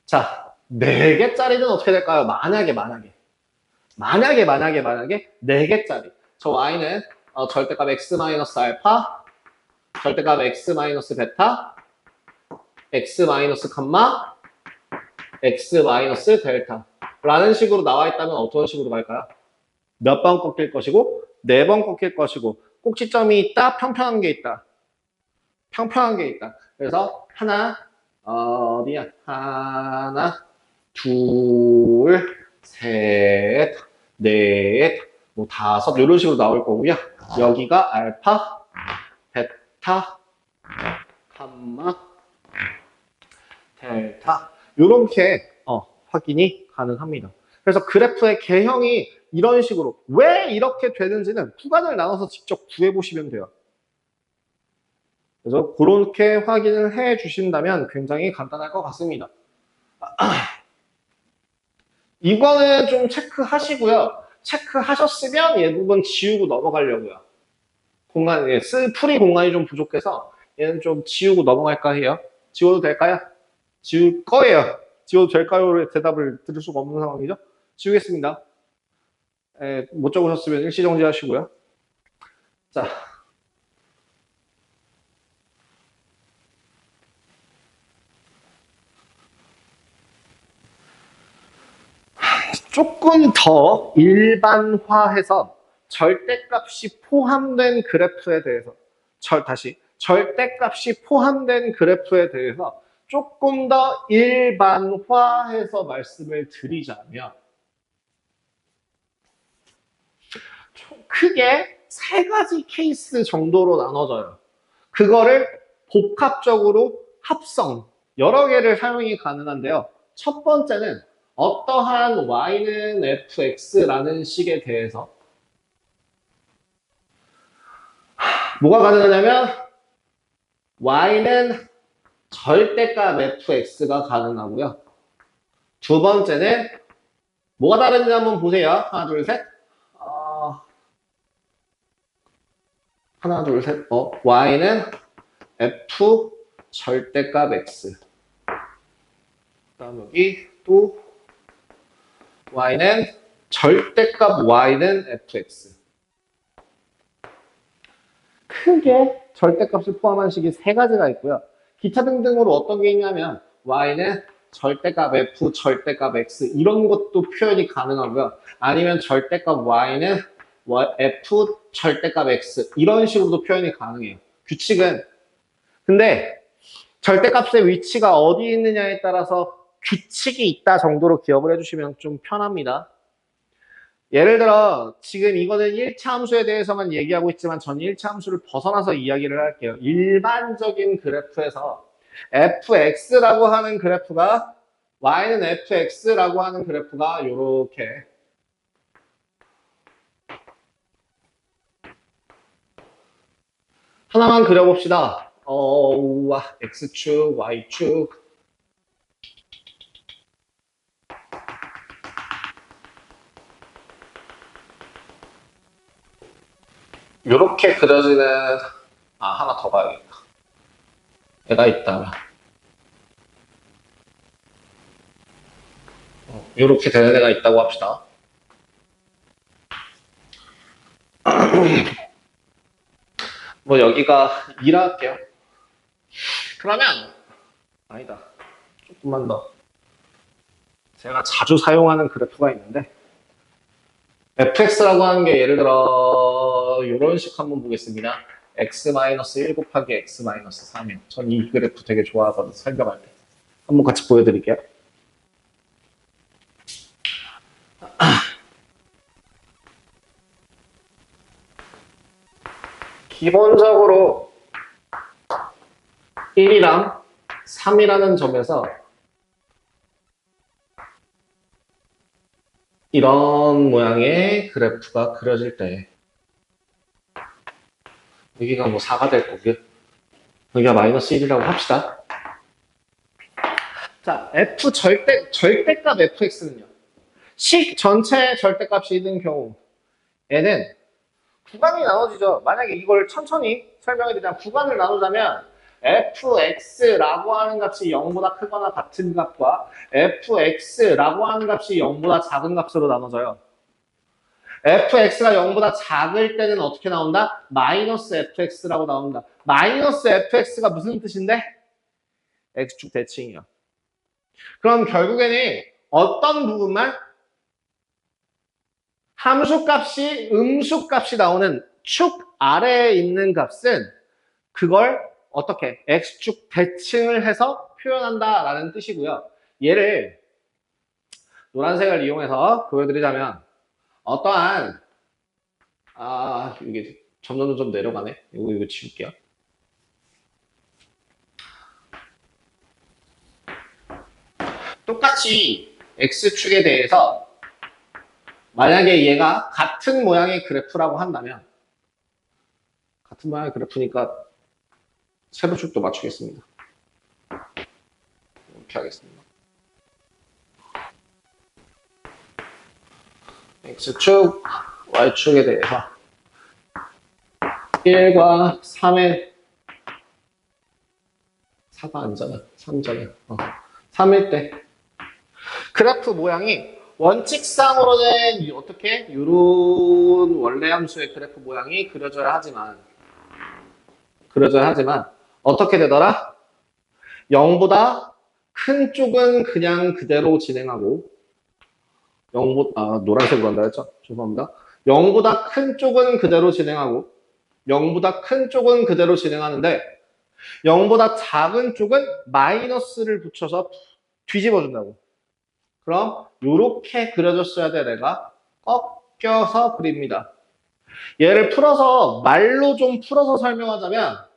Speaker 1: 자, 4개짜리는 어떻게 될까요? 만약에 4개짜리. 저 y는 절대값 x-알파, 절대값 x-베타, x-감마, x-델타 라는 식으로 나와 있다면 어떤 식으로 갈까요? 몇 번 꺾일 것이고 4번 꺾일 것이고 꼭지점이 있다, 평평한 게 있다. 평평한 게 있다. 그래서 하나, 어디야? 하나, 둘, 셋, 넷, 뭐 5 이런 식으로 나올 거고요. 여기가 알파, 베타, 감마, 델타 이렇게 확인이 가능합니다. 그래서 그래프의 개형이 이런 식으로 왜 이렇게 되는지는 구간을 나눠서 직접 구해보시면 돼요. 그래서 그렇게 확인을 해 주신다면 굉장히 간단할 것 같습니다. 이거는 좀 체크하시고요. 체크하셨으면 이 부분 지우고 넘어가려고요. 풀이 공간이 좀 부족해서 얘는 좀 지우고 넘어갈까 해요. 지워도 될까요? 지울 거예요. 지워도 될까요?의 대답을 들을 수가 없는 상황이죠. 지우겠습니다. 못 적으셨으면 일시정지 하시고요. 자. 조금 더 일반화해서 절대값이 포함된 그래프에 대해서 절대값이 포함된 그래프에 대해서 조금 더 일반화해서 말씀을 드리자면 크게 3가지 케이스 정도로 나눠져요. 그거를 복합적으로 합성, 여러 개를 사용이 가능한데요. 첫 번째는 어떠한 y는 fx라는 식에 대해서 뭐가 가능하냐면 y는 절대값 fx가 가능하고요. 두 번째는 뭐가 다른지 한번 보세요. 하나, 둘, 셋. 하나, 둘, 셋. y는 f 절대값 x. 그다음 여기 또 y는 절대값 y는 fx. 크게 절대값을 포함한 식이 3가지가 있고요. 기타 등등으로 어떤 게 있냐면 y는 절대값 f, 절대값 x 이런 것도 표현이 가능하고요. 아니면 절대값 y는 f, 절대값 x 이런 식으로도 표현이 가능해요. 규칙은 근데 절대값의 위치가 어디 있느냐에 따라서 규칙이 있다 정도로 기억을 해주시면 좀 편합니다. 예를 들어 지금 이거는 1차 함수에 대해서만 얘기하고 있지만 전 1차 함수를 벗어나서 이야기를 할게요. 일반적인 그래프에서 fx라고 하는 그래프가 y는 fx라고 하는 그래프가 이렇게 하나만 그려봅시다. x축, y축 이렇게 그려지는 하나 더 봐야겠다. 얘가 있다면 이렇게 되는 애가 있다고 합시다. 뭐 여기가 2라 할게요. 그러면 아니다. 조금만 더 제가 자주 사용하는 그래프가 있는데 fx라고 하는 게 예를 들어 이런 식 한번 보겠습니다. x-1 곱하기 x-3이요. 전 이 그래프 되게 좋아하거든요. 설명할 때. 한번 같이 보여드릴게요. 기본적으로 1이랑 3이라는 점에서 이런 모양의 그래프가 그려질 때 여기가 뭐 4가 될 거고요. 여기가 마이너스 1이라고 합시다. 자, f 절대값 fx는요. 식 전체의 절대값이 있는 경우 얘는 구간이 나눠지죠. 만약에 이걸 천천히 설명해 드리자면 구간을 나누자면 fx라고 하는 값이 0보다 크거나 같은 값과 fx라고 하는 값이 0보다 작은 값으로 나눠져요. fx가 0보다 작을 때는 어떻게 나온다? 마이너스 fx라고 나온다. 마이너스 fx가 무슨 뜻인데? x축 대칭이요. 그럼 결국에는 어떤 부분만? 함수값이 음수값이 나오는 축 아래에 있는 값은 그걸 어떻게 x축 대칭을 해서 표현한다라는 뜻이고요. 얘를 노란색을 이용해서 보여드리자면 어떠한 이게 점점 내려가네. 이거 지울게요. 똑같이 x축에 대해서 만약에 얘가 같은 모양의 그래프라고 한다면 같은 모양의 그래프니까 세로축도 맞추겠습니다. 이렇게 하겠습니다. x축, y축에 대해서 1과 3의 4가 아니잖아. 3잖아. 3일 때 그래프 모양이 원칙상으로는 어떻게 이런 원래 함수의 그래프 모양이 그려져야 하지만 어떻게 되더라? 0보다 큰 쪽은 그냥 그대로 진행하고 노란색으로 한다 했죠? 죄송합니다. 0보다 큰 쪽은 그대로 진행하고 0보다 큰 쪽은 그대로 진행하는데 0보다 작은 쪽은 마이너스를 붙여서 뒤집어준다고. 그럼 이렇게 그려졌어야 돼. 내가 꺾여서 그립니다. 얘를 풀어서 말로 좀 풀어서 설명하자면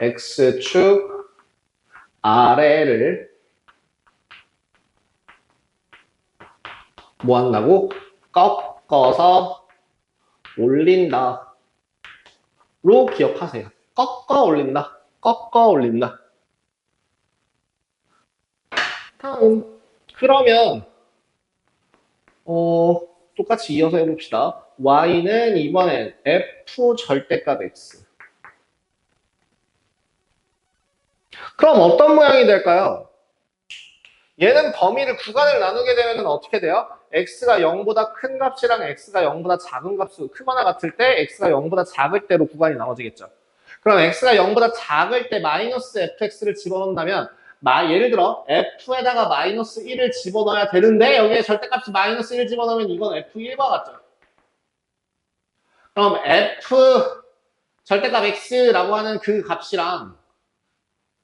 Speaker 1: x축 아래를 뭐 한다고? 꺾어서 올린다 로 기억하세요. 꺾어 올린다. 다음 그러면 똑같이 이어서 해봅시다. y는 이번엔 f 절대값 x. 그럼 어떤 모양이 될까요? 얘는 범위를 구간을 나누게 되면 어떻게 돼요? x가 0보다 큰 값이랑 x가 0보다 작은 값으로 크거나 같을 때 x가 0보다 작을 때로 구간이 나눠지겠죠. 그럼 x가 0보다 작을 때 마이너스 fx를 집어넣는다면 예를 들어 f에다가 마이너스 1을 집어넣어야 되는데 여기에 절대값이 마이너스 1 집어넣으면 이건 f1과 같죠. 그럼 f 절대값 x라고 하는 그 값이랑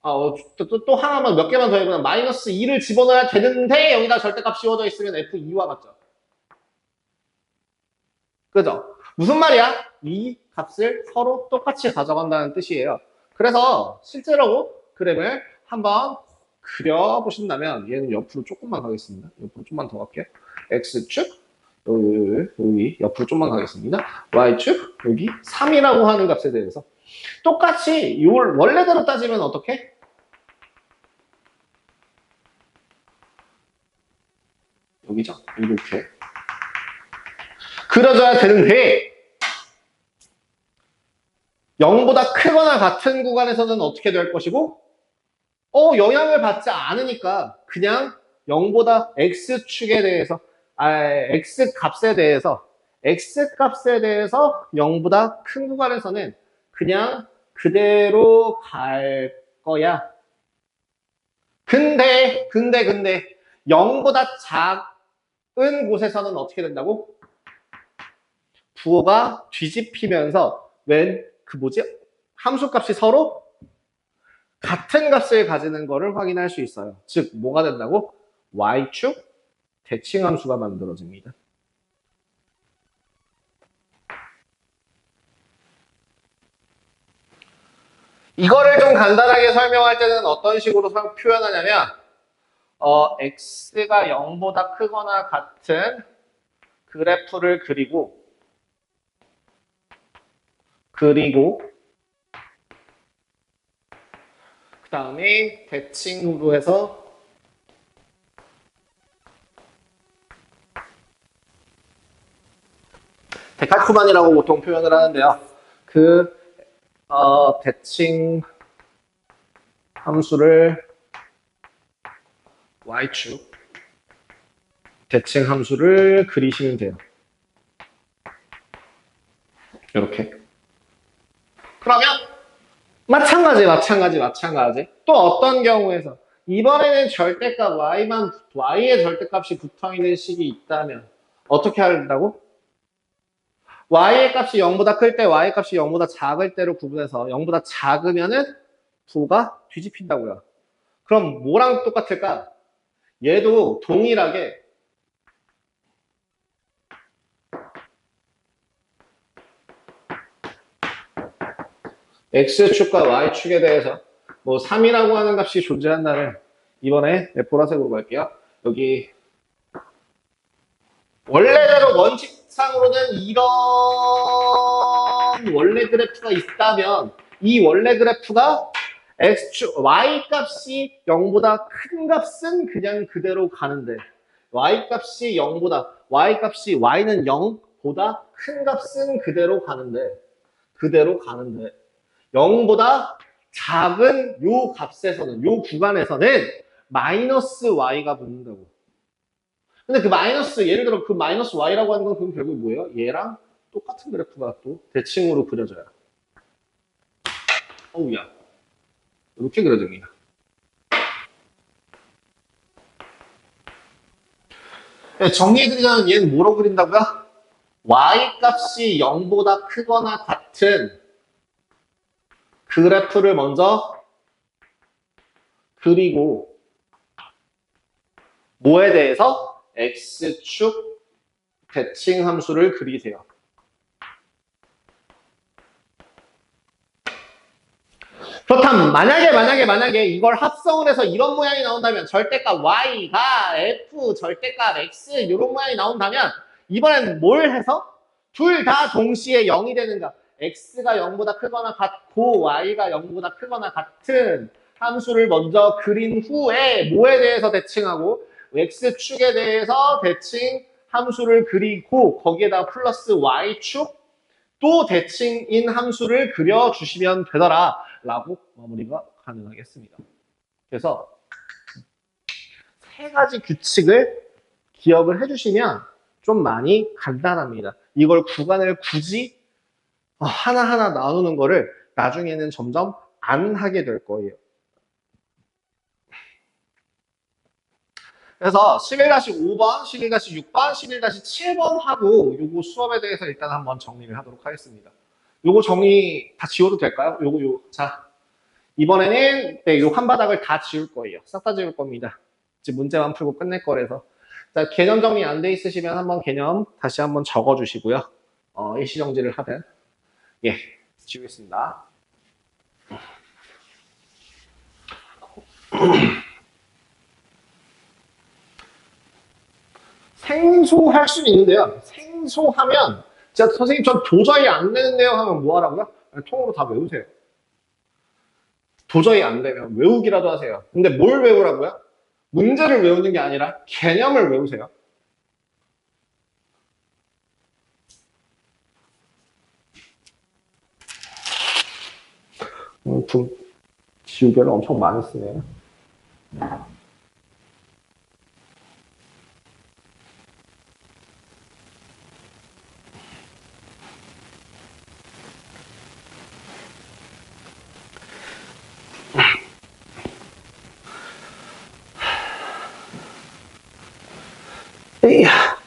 Speaker 1: 또 하나만 몇 개만 더 해보면 마이너스 2를 집어넣어야 되는데 여기다 절대값 씌워져 있으면 f2와 같죠. 그죠? 무슨 말이야? 이 값을 서로 똑같이 가져간다는 뜻이에요. 그래서 실제로 그림을 한번 그려보신다면 얘는 옆으로 조금만 가겠습니다. 옆으로 좀만 더 갈게요. x축 여기 옆으로 좀만 가겠습니다. y축 여기 3이라고 하는 값에 대해서 똑같이 이걸 원래대로 따지면 어떻게? 여기죠. 이렇게 그려져야 되는데 0보다 크거나 같은 구간에서는 어떻게 될 것이고 영향을 받지 않으니까 그냥 0보다 x축에 대해서 x값에 대해서 0보다 큰 구간에서는 그냥 그대로 갈 거야. 근데 0보다 작은 곳에서는 어떻게 된다고? 부호가 뒤집히면서 함수값이 서로 같은 값을 가지는 거를 확인할 수 있어요. 즉 뭐가 된다고? y축 대칭함수가 만들어집니다. 이거를 좀 간단하게 설명할 때는 어떤 식으로 표현하냐면 x가 0보다 크거나 같은 그래프를 그리고 그 다음에 대칭으로 해서 데칼코만이라고 보통 표현을 하는데요. 대칭 함수를 y축 대칭 함수를 그리시면 돼요. 이렇게. 그러면 마찬가지. 또 어떤 경우에서 이번에는 절대값 y의 절대값이 붙어있는 식이 있다면 어떻게 한다고? y의 값이 0보다 클 때, y의 값이 0보다 작을 때로 구분해서 0보다 작으면은 부가 뒤집힌다고요. 그럼 뭐랑 똑같을까? 얘도 동일하게 x축과 y축에 대해서 뭐 3이라고 하는 값이 존재한다면 이번에 보라색으로 갈게요. 여기 원래대로 원칙상으로는 이런 원래 그래프가 있다면 이 원래 그래프가 y 값이 0보다 큰 값은 그냥 그대로 가는데 y 값이 0보다 y는 0보다 큰 값은 그대로 가는데 0보다 작은 요 값에서는 요 구간에서는 마이너스 y가 붙는다고. 근데 그 마이너스 예를 들어 그 마이너스 y라고 하는 건 그럼 결국 뭐예요? 얘랑 똑같은 그래프가 또 대칭으로 그려져요. 어우야. 이렇게 그려집니다. 정리해드리자면 얘는 뭐로 그린다고요? y 값이 0보다 크거나 같은 그래프를 먼저 그리고 뭐에 대해서? x축 대칭 함수를 그리세요. 그렇다면 만약에 이걸 합성을 해서 이런 모양이 나온다면 절대값 y가 f 절대값 x 이런 모양이 나온다면 이번엔 뭘 해서 둘 다 동시에 0이 되는가? x가 0보다 크거나 같고 y가 0보다 크거나 같은 함수를 먼저 그린 후에 뭐에 대해서 대칭하고 x축에 대해서 대칭 함수를 그리고 거기에다 플러스 y축 또 대칭인 함수를 그려주시면 되더라 라고 마무리가 가능하겠습니다. 그래서 세 가지 규칙을 기억을 해주시면 좀 많이 간단합니다. 이걸 구간을 굳이 하나하나 나누는 거를 나중에는 점점 안 하게 될 거예요. 그래서 11-5번, 11-6번, 11-7번 하고 요거 수업에 대해서 일단 한번 정리를 하도록 하겠습니다. 요거 정리 다 지워도 될까요? 자, 이번에는 요 한 바닥을 다 지울 거예요. 싹 다 지울 겁니다. 이제 문제만 풀고 끝낼 거라서. 자, 개념 정리 안 돼 있으시면 한번 개념 다시 한번 적어 주시고요. 일시정지를 하든. 예, 지우겠습니다. 생소할 수는 있는데요. 생소하면 진짜 선생님 전 도저히 안 되는데요 하면 뭐 하라고요? 통으로 다 외우세요. 도저히 안 되면 외우기라도 하세요. 근데 뭘 외우라고요? 문제를 외우는 게 아니라 개념을 외우세요. 지우개를 엄청 많이 쓰네요. 이야.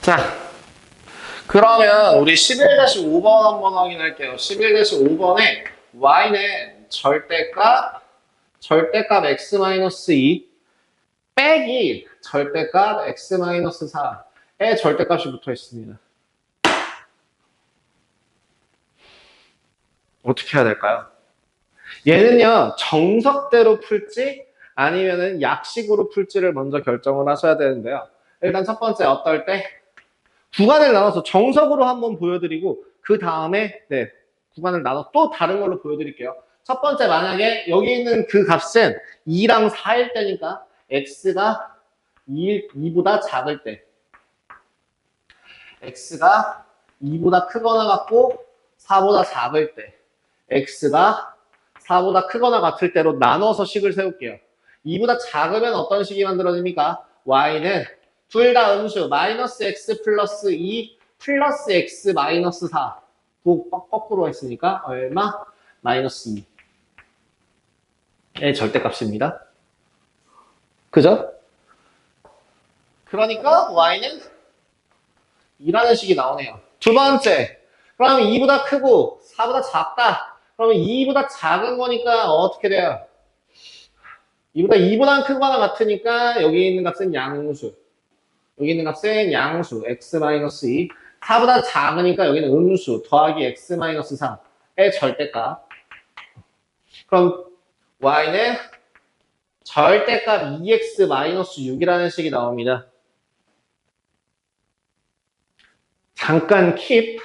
Speaker 1: 자, 그러면 우리 11-5번 한번 확인할게요. 11-5번에 y는 절대값 x-2 빼기 절대값 x-4의 절대값이 붙어 있습니다. 어떻게 해야 될까요? 얘는요, 정석대로 풀지 아니면은 약식으로 풀지를 먼저 결정을 하셔야 되는데요. 일단 첫 번째 어떨 때 구간을 나눠서 정석으로 한번 보여드리고 그 다음에 네, 구간을 나눠 또 다른 걸로 보여드릴게요. 첫 번째 만약에 여기 있는 그 값은 2랑 4일 때니까 x가 2보다 작을 때 x가 2보다 크거나 같고 4보다 작을 때 x가 4보다 크거나 같을 때로 나눠서 식을 세울게요. 2보다 작으면 어떤 식이 만들어집니까? y는 둘 다 음수 마이너스 x 플러스 2 플러스 x 마이너스 4 거꾸로 했으니까 얼마? 마이너스 2의 절대값입니다. 그죠? 그러니까 y는 2라는 식이 나오네요. 두 번째, 그러면 2보다 크고 4보다 작다. 그러면 2보다 작은 거니까 어떻게 돼요? 2보다 크거나 같으니까 여기 있는 값은 양수. 여기 있는 값은 양수 x-2. 4보다 작으니까 여기는 음수 더하기 x-4의 절대값. 그럼 y는 절대값 2x-6이라는 식이 나옵니다. 잠깐 킵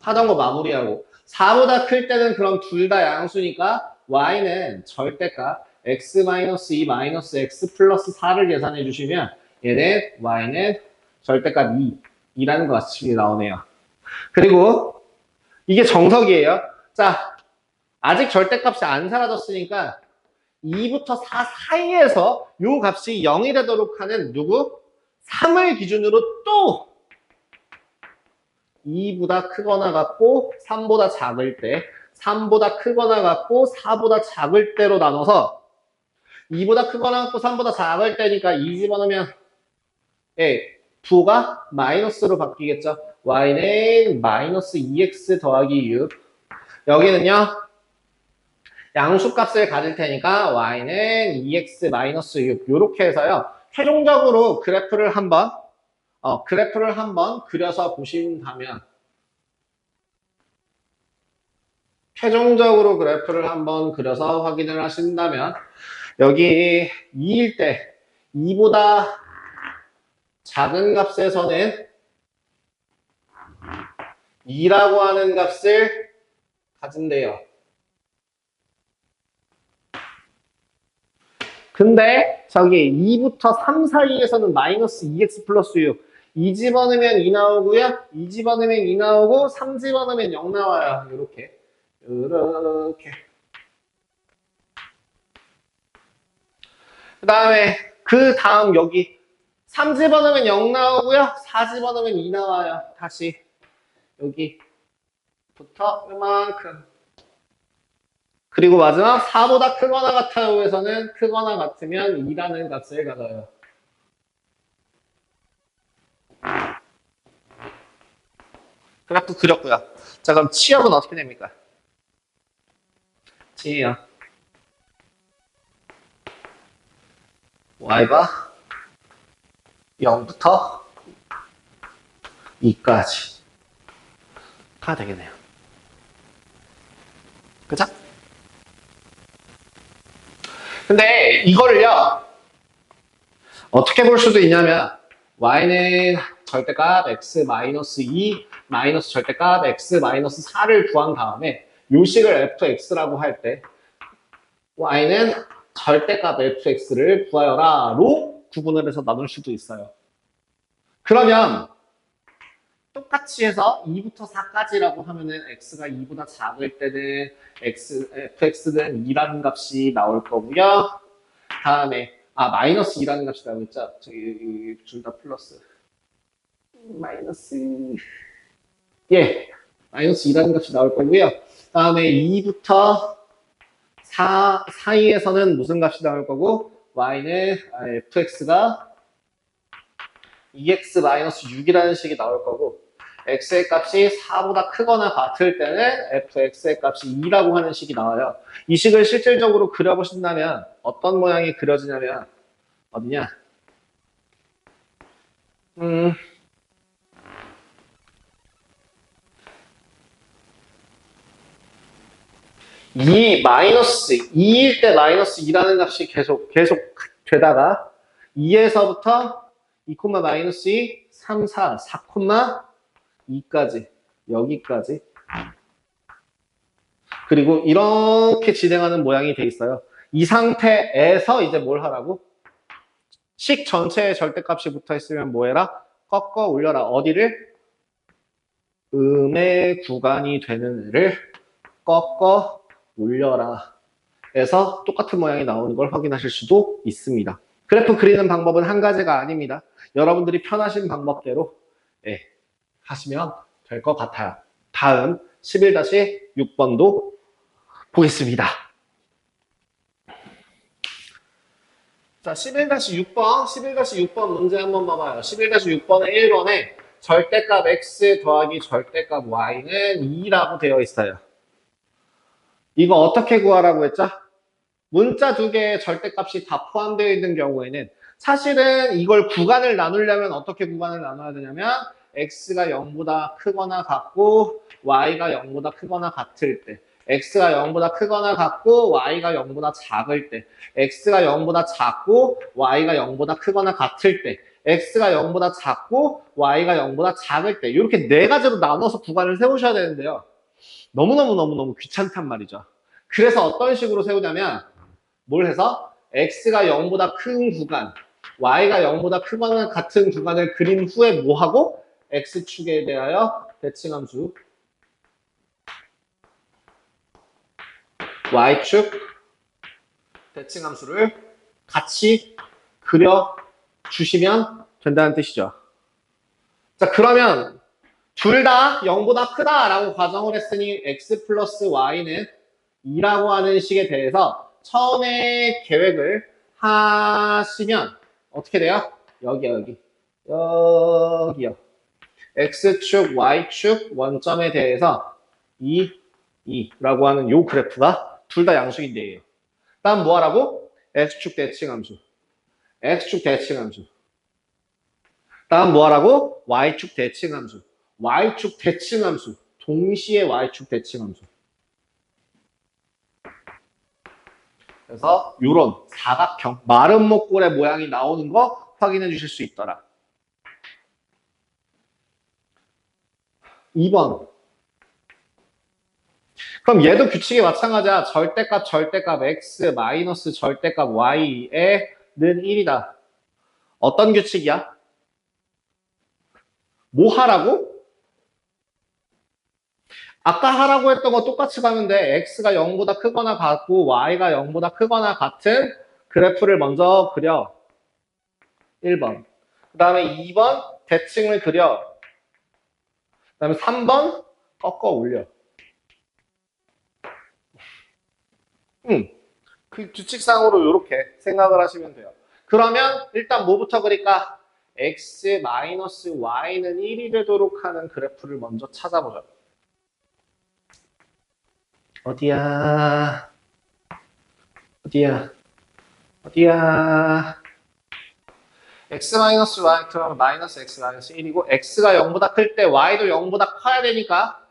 Speaker 1: 하던 거 마무리하고 4보다 클 때는 그럼 둘 다 양수니까 y는 절대값 x-2 마이너스 x 플러스 4를 계산해 주시면 얘는 y는 절대값 2라는 것이 나오네요. 그리고 이게 정석이에요. 자, 아직 절대값이 안 사라졌으니까 2부터 4 사이에서 요 값이 0이 되도록 하는 누구? 3을 기준으로 또 2보다 크거나 같고 3보다 작을 때 3보다 크거나 같고 4보다 작을 때로 나눠서 2보다 크거나 같고 3보다 작을 때니까 2 집어넣으면 예, 부호가 마이너스로 바뀌겠죠. y는 마이너스 2x 더하기 6 여기는요 양수값을 가질 테니까 y는 2x 마이너스 6 이렇게 해서요 최종적으로 그래프를 한번 그려서 보신다면 최종적으로 그래프를 한번 그려서 확인을 하신다면 여기 2일 때 2보다 작은 값에서는 2라고 하는 값을 가진대요. 근데 저기 2부터 3 사이에서는 마이너스 2x 플러스 6 2 집어넣으면 2 나오고요. 2 집어넣으면 2 나오고 3 집어넣으면 0 나와요. 이렇게 그 다음 여기 3 집어넣으면 0 나오고요. 4 집어넣으면 2 나와요. 다시 여기부터 이만큼 그리고 마지막 4보다 크거나 같아요에서는 크거나 같으면 2라는 값을 가져요. 그래프 그렸고요. 자 그럼 치역은 어떻게 됩니까? 치역 y가 0부터 2까지가 되겠네요. 그죠? 근데 이거를요 어떻게 볼 수도 있냐면 y는 절대값 x-2 마이너스 절대값 x-4를 구한 다음에 요식을 fx라고 할 때 y는 절대값 fx를 구하여라로 구분을 해서 나눌 수도 있어요. 그러면 똑같이 해서 2부터 4까지라고 하면은 x가 2보다 작을 때는 fx는 2라는 값이 나올 거고요. 다음에 마이너스 2라는 값이 나오겠죠. 저기 둘 다 플러스 마이너스 마이너스 2라는 값이 나올 거고요. 다음에 2부터 사이에서는 무슨 값이 나올 거고 y는 fx가 2x-6이라는 식이 나올 거고 x의 값이 4보다 크거나 같을 때는 fx의 값이 2라고 하는 식이 나와요. 이 식을 실질적으로 그려보신다면 어떤 모양이 그려지냐면 어디냐? 마이너스 2일 때 마이너스 2라는 값이 계속 되다가 2에서부터 2, 마이너스 2, 3, 4, 4, 2까지 여기까지 그리고 이렇게 진행하는 모양이 돼 있어요. 이 상태에서 이제 뭘 하라고? 식 전체에 절대값이 붙어 있으면 뭐 해라? 꺾어 올려라. 어디를? 음의 구간이 되는 애를 꺾어 올려라. 해서 똑같은 모양이 나오는 걸 확인하실 수도 있습니다. 그래프 그리는 방법은 한 가지가 아닙니다. 여러분들이 편하신 방법대로 하시면 될 것 같아요. 다음 11-6번도 보겠습니다. 자, 11-6번 문제 한번 봐봐요. 11-6번의 1번에 절대값 x 더하기 절대값 y는 2라고 되어 있어요. 이거 어떻게 구하라고 했죠? 문자 두 개의 절대값이 다 포함되어 있는 경우에는 사실은 이걸 구간을 나누려면 어떻게 구간을 나눠야 되냐면 x가 0보다 크거나 같고 y가 0보다 크거나 같을 때 x가 0보다 크거나 같고 y가 0보다 작을 때 x가 0보다 작고 y가 0보다 크거나 같을 때 x가 0보다 작고 y가 0보다 작을 때 이렇게 네 가지로 나눠서 구간을 세우셔야 되는데요. 너무너무 귀찮단 말이죠. 그래서 어떤 식으로 세우냐면 뭘 해서 x가 0보다 큰 구간, y가 0보다 크거나 같은 구간을 그린 후에 뭐 하고 x축에 대하여 대칭함수 y축 대칭함수를 같이 그려주시면 된다는 뜻이죠. 자, 그러면 둘 다 0보다 크다라고 가정을 했으니 x 플러스 y는 2라고 하는 식에 대해서 처음에 계획을 하시면 어떻게 돼요? 여기요. x축, y축 원점에 대해서 2라고 하는 요 그래프가 둘 다 양수인데 다음 뭐 하라고? x축 대칭함수. 다음 뭐 하라고? y축 대칭함수. 동시에 y축 대칭함수. 그래서 이런 사각형, 마른 목골의 모양이 나오는 거 확인해 주실 수 있더라. 2번. 그럼 얘도 규칙이 마찬가지야. 절대값 x 마이너스 절대값 y는 1이다. 어떤 규칙이야? 뭐 하라고? 아까 하라고 했던 거 똑같이 가면 돼. x가 0보다 크거나 같고 y가 0보다 크거나 같은 그래프를 먼저 그려. 1번. 그 다음에 2번 대칭을 그려. 그 다음에 3번 꺾어 올려. 그 규칙상으로 이렇게 생각을 하시면 돼요. 그러면 일단 뭐부터 그릴까? x-y는 1이 되도록 하는 그래프를 먼저 찾아보자. 어디야? x-y 그러면 마이너스 x 마이너스 1이고 x가 0보다 클 때 y도 0보다 커야 되니까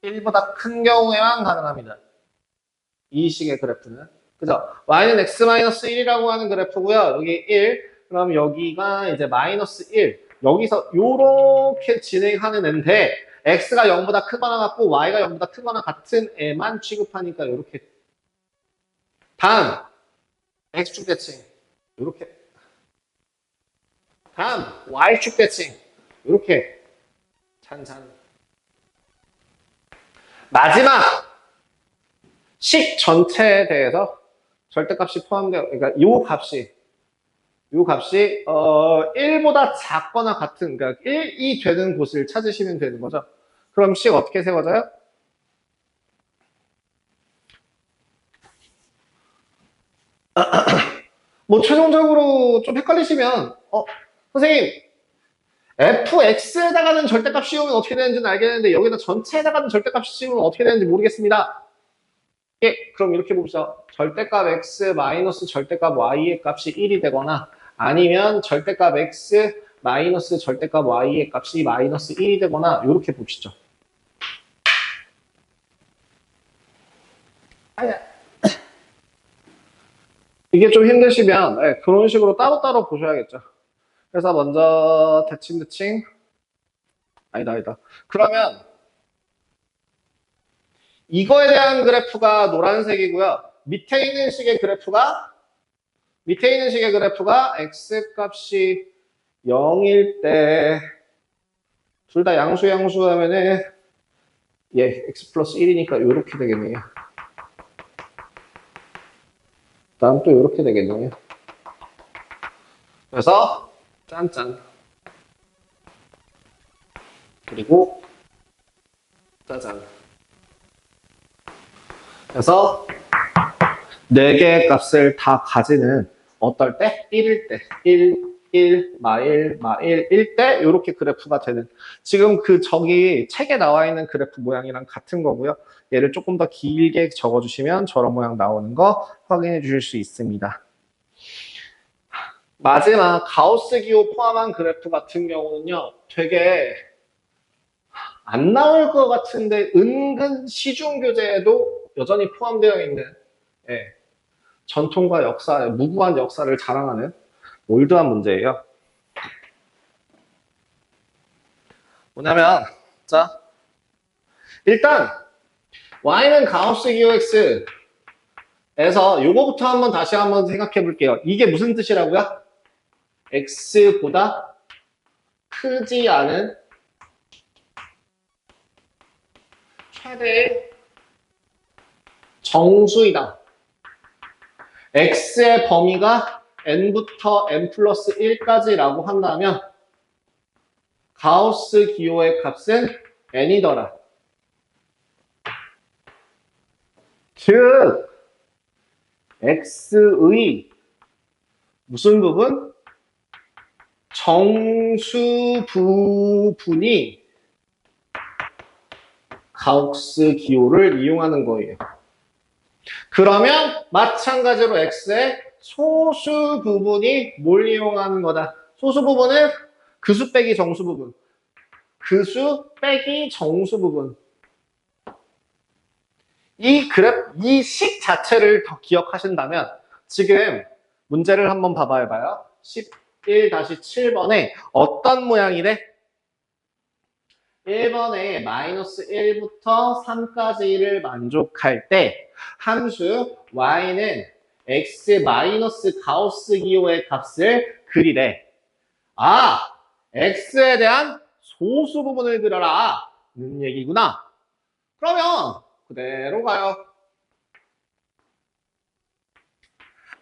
Speaker 1: 1보다 큰 경우에만 가능합니다. 이 식의 그래프는. 그죠? y는 x-1이라고 하는 그래프고요. 여기 1, 그럼 여기가 이제 마이너스 1. 여기서 요렇게 진행하는 애인데 x가 0보다 크거나 같고 y가 0보다 크거나 같은 애만 취급하니까 요렇게. 다음 x축 대칭 요렇게. 다음 y축 대칭 요렇게. 잔. 마지막 식 전체에 대해서 절대값이 포함되어, 그러니까 요 값이 1보다 작거나 같은, 그러니까 1이 되는 곳을 찾으시면 되는 거죠. 그럼 C가 어떻게 세워져요? 뭐 최종적으로 좀 헷갈리시면 선생님 fx에다가는 절대값 씌우면 어떻게 되는지는 알겠는데 여기다 전체에다가는 절대값 씌우면 어떻게 되는지 모르겠습니다. 예, 그럼 이렇게 봅시다. 절대값 x 마이너스 절대값 y의 값이 1이 되거나 아니면 절대값 x 마이너스 절대값 y의 값이 마이너스 1이 되거나 이렇게 봅시죠. 이게 좀 힘드시면 그런 식으로 따로따로 보셔야겠죠. 그래서 먼저 대칭 아니다. 그러면 이거에 대한 그래프가 노란색이고요. 밑에 있는 식의 그래프가 x값이 0일 때 둘 다 양수 하면은 x 플러스 1이니까 이렇게 되겠네요. 다음 또 이렇게 되겠네요. 그래서 짠짠. 그리고 짜잔. 그래서 4개의 값을 다 가지는 어떨 때? 1일 때. 1, 마일, 1일 때 이렇게 그래프가 되는. 지금 저기 책에 나와 있는 그래프 모양이랑 같은 거고요. 얘를 조금 더 길게 적어주시면 저런 모양 나오는 거 확인해 주실 수 있습니다. 마지막 가우스 기호 포함한 그래프 같은 경우는요. 되게 안 나올 것 같은데 은근 시중 교재에도 여전히 포함되어 있는 전통과 역사, 무구한 역사를 자랑하는 올드한 문제예요. 뭐냐면 자 일단 y는 가우스 기호 x에서 요거부터 다시 한번 생각해 볼게요. 이게 무슨 뜻이라고요? x보다 크지 않은 최대의 정수이다. x의 범위가 n부터 n 플러스 1까지라고 한다면 가우스 기호의 값은 n이더라. 즉 x의 무슨 부분? 정수 부분이 가우스 기호를 이용하는 거예요. 그러면 마찬가지로 x의 소수 부분이 뭘 이용하는 거다? 소수 부분은 그수 빼기 정수 부분. 그수 빼기 정수 부분. 이 식 자체를 더 기억하신다면 지금 문제를 한번 봐봐요. 11-7번에 어떤 모양이래? 1번에 마이너스 1부터 3까지를 만족할 때 함수 y는 x 마이너스 가우스 기호의 값을 그리래. 아, x에 대한 소수 부분을 그려라 는 얘기구나. 그러면 그대로 가요.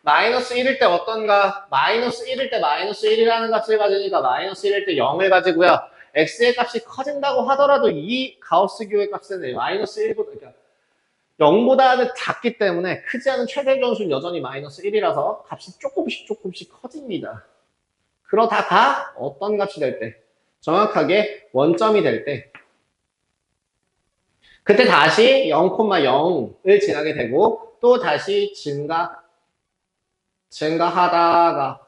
Speaker 1: 마이너스 1일 때 어떤가? 마이너스 1일 때 마이너스 1이라는 값을 가지니까 마이너스 1일 때 0을 가지고요. x의 값이 커진다고 하더라도 이 가우스 기호의 값은 마이너스 1보다, 그러니까 0보다는 작기 때문에 크지 않은 최대 정수는 여전히 마이너스 1이라서 값이 조금씩 커집니다. 그러다가 어떤 값이 될 때? 정확하게 원점이 될 때. 그때 다시 0,0을 지나게 되고 또 다시 증가하다가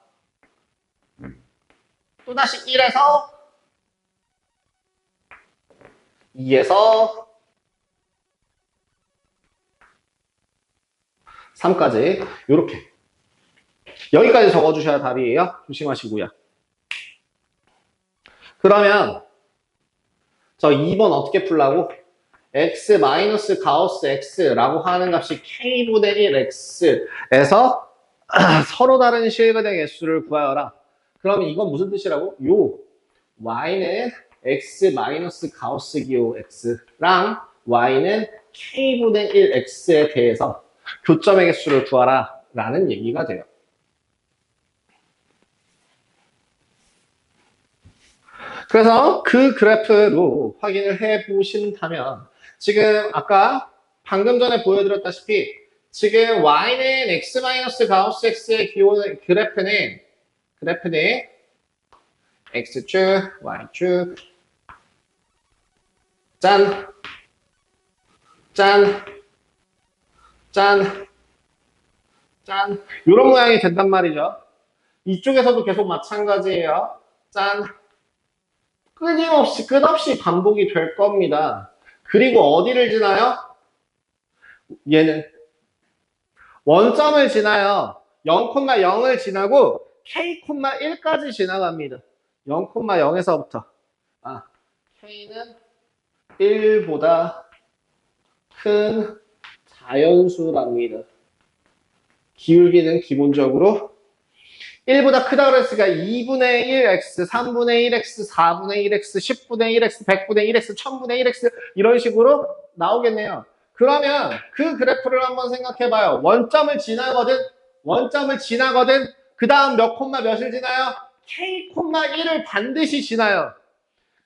Speaker 1: 또 다시 1에서 2에서 3까지 이렇게 여기까지 적어주셔야 답이에요. 조심하시고요. 그러면 저 2번 어떻게 풀라고? x 마이너스 가우스 x라고 하는 값이 k분의 1x에서 서로 다른 실근의 개수를 구하여라. 그러면 이건 무슨 뜻이라고? 요 y는 x 마이너스 가우스 기호 x랑 y는 k분의 1x에 대해서 교점의 개수를 구하라 라는 얘기가 돼요. 그래서 그 그래프로 확인을 해 보신다면 지금 아까 방금 전에 보여드렸다시피 지금 y는 x-가우스 x의 기호는 그래프는 x축, y축 짠, 짠, 짠, 짠 이런 모양이 된단 말이죠. 이쪽에서도 계속 마찬가지예요. 짠, 끊임없이 끝없이 반복이 될 겁니다. 그리고 어디를 지나요? 얘는 원점을 지나요. 0,0을 지나고 k,1까지 지나갑니다. 0,0에서부터 k는 1보다 큰 자연수랍니다. 기울기는 기본적으로 1보다 크다 그랬으니까 2분의 1x, 3분의 1x, 4분의 1x, 10분의 1x, 100분의 1x, 1000분의 1x 이런 식으로 나오겠네요. 그러면 그 그래프를 한번 생각해봐요. 원점을 지나거든. 그 다음 몇 콤마 몇을 지나요? k,1을 반드시 지나요.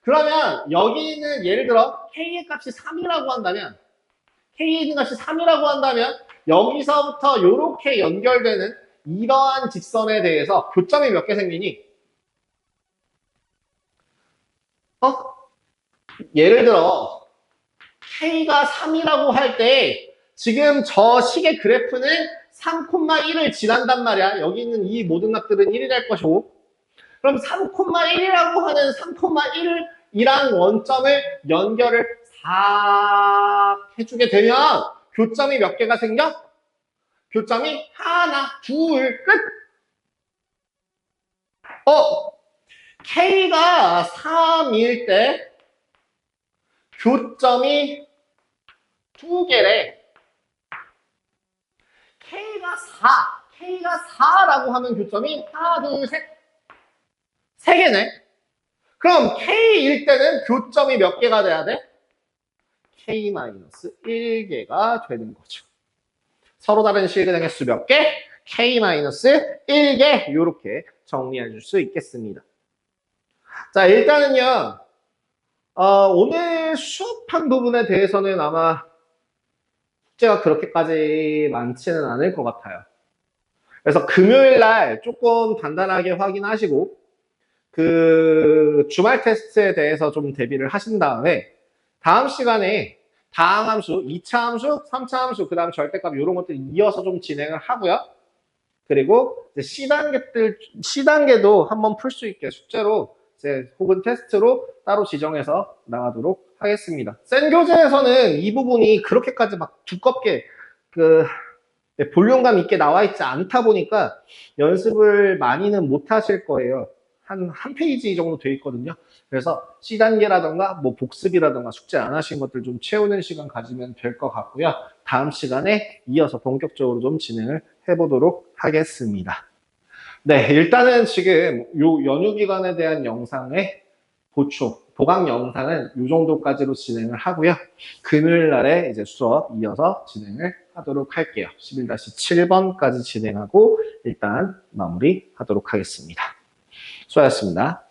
Speaker 1: 그러면 여기 있는 예를 들어 k의 값이 3이라고 한다면 여기서부터 이렇게 연결되는 이러한 직선에 대해서 교점이 몇 개 생기니? 예를 들어 k가 3이라고 할 때 지금 저 식의 그래프는 3,1을 지난단 말이야. 여기 있는 이 모든 값들은 1이 될 것이고 그럼 3,1이라고 하는 3,1이랑 원점을 연결을 싹 해주게 되면 교점이 몇 개가 생겨? 교점이 하나, 둘, 끝! K가 3일 때 교점이 2개래. K가 4라고 하면 교점이 하나, 둘, 셋. 3개네. 그럼 K일 때는 교점이 몇 개가 돼야 돼? K-1개가 되는 거죠. 서로 다른 실근의 횟수 몇 개? K-1개 이렇게 정리해 줄 수 있겠습니다. 자, 일단은요. 오늘 수업한 부분에 대해서는 아마 숙제가 그렇게까지 많지는 않을 것 같아요. 그래서 금요일 날 조금 간단하게 확인하시고 그 주말 테스트에 대해서 좀 대비를 하신 다음에 다음 시간에 다항 함수, 2차 함수, 3차 함수, 그 다음 절대값 이런 것들 이어서 좀 진행을 하고요. 그리고 이제 C단계도 한번 풀 수 있게 숙제로 이제 혹은 테스트로 따로 지정해서 나가도록 하겠습니다. 센 교재에서는 이 부분이 그렇게까지 막 두껍게 볼륨감 있게 나와 있지 않다 보니까 연습을 많이는 못 하실 거예요. 한 페이지 정도 돼 있거든요. 그래서 C단계라던가 뭐 복습이라던가 숙제 안 하신 것들 좀 채우는 시간 가지면 될 것 같고요. 다음 시간에 이어서 본격적으로 좀 진행을 해보도록 하겠습니다. 네, 일단은 지금 요 연휴 기간에 대한 영상의 보강 영상은 이 정도까지로 진행을 하고요. 금요일 날에 이제 수업 이어서 진행을 하도록 할게요. 11-7번까지 진행하고 일단 마무리 하도록 하겠습니다. 수고하셨습니다.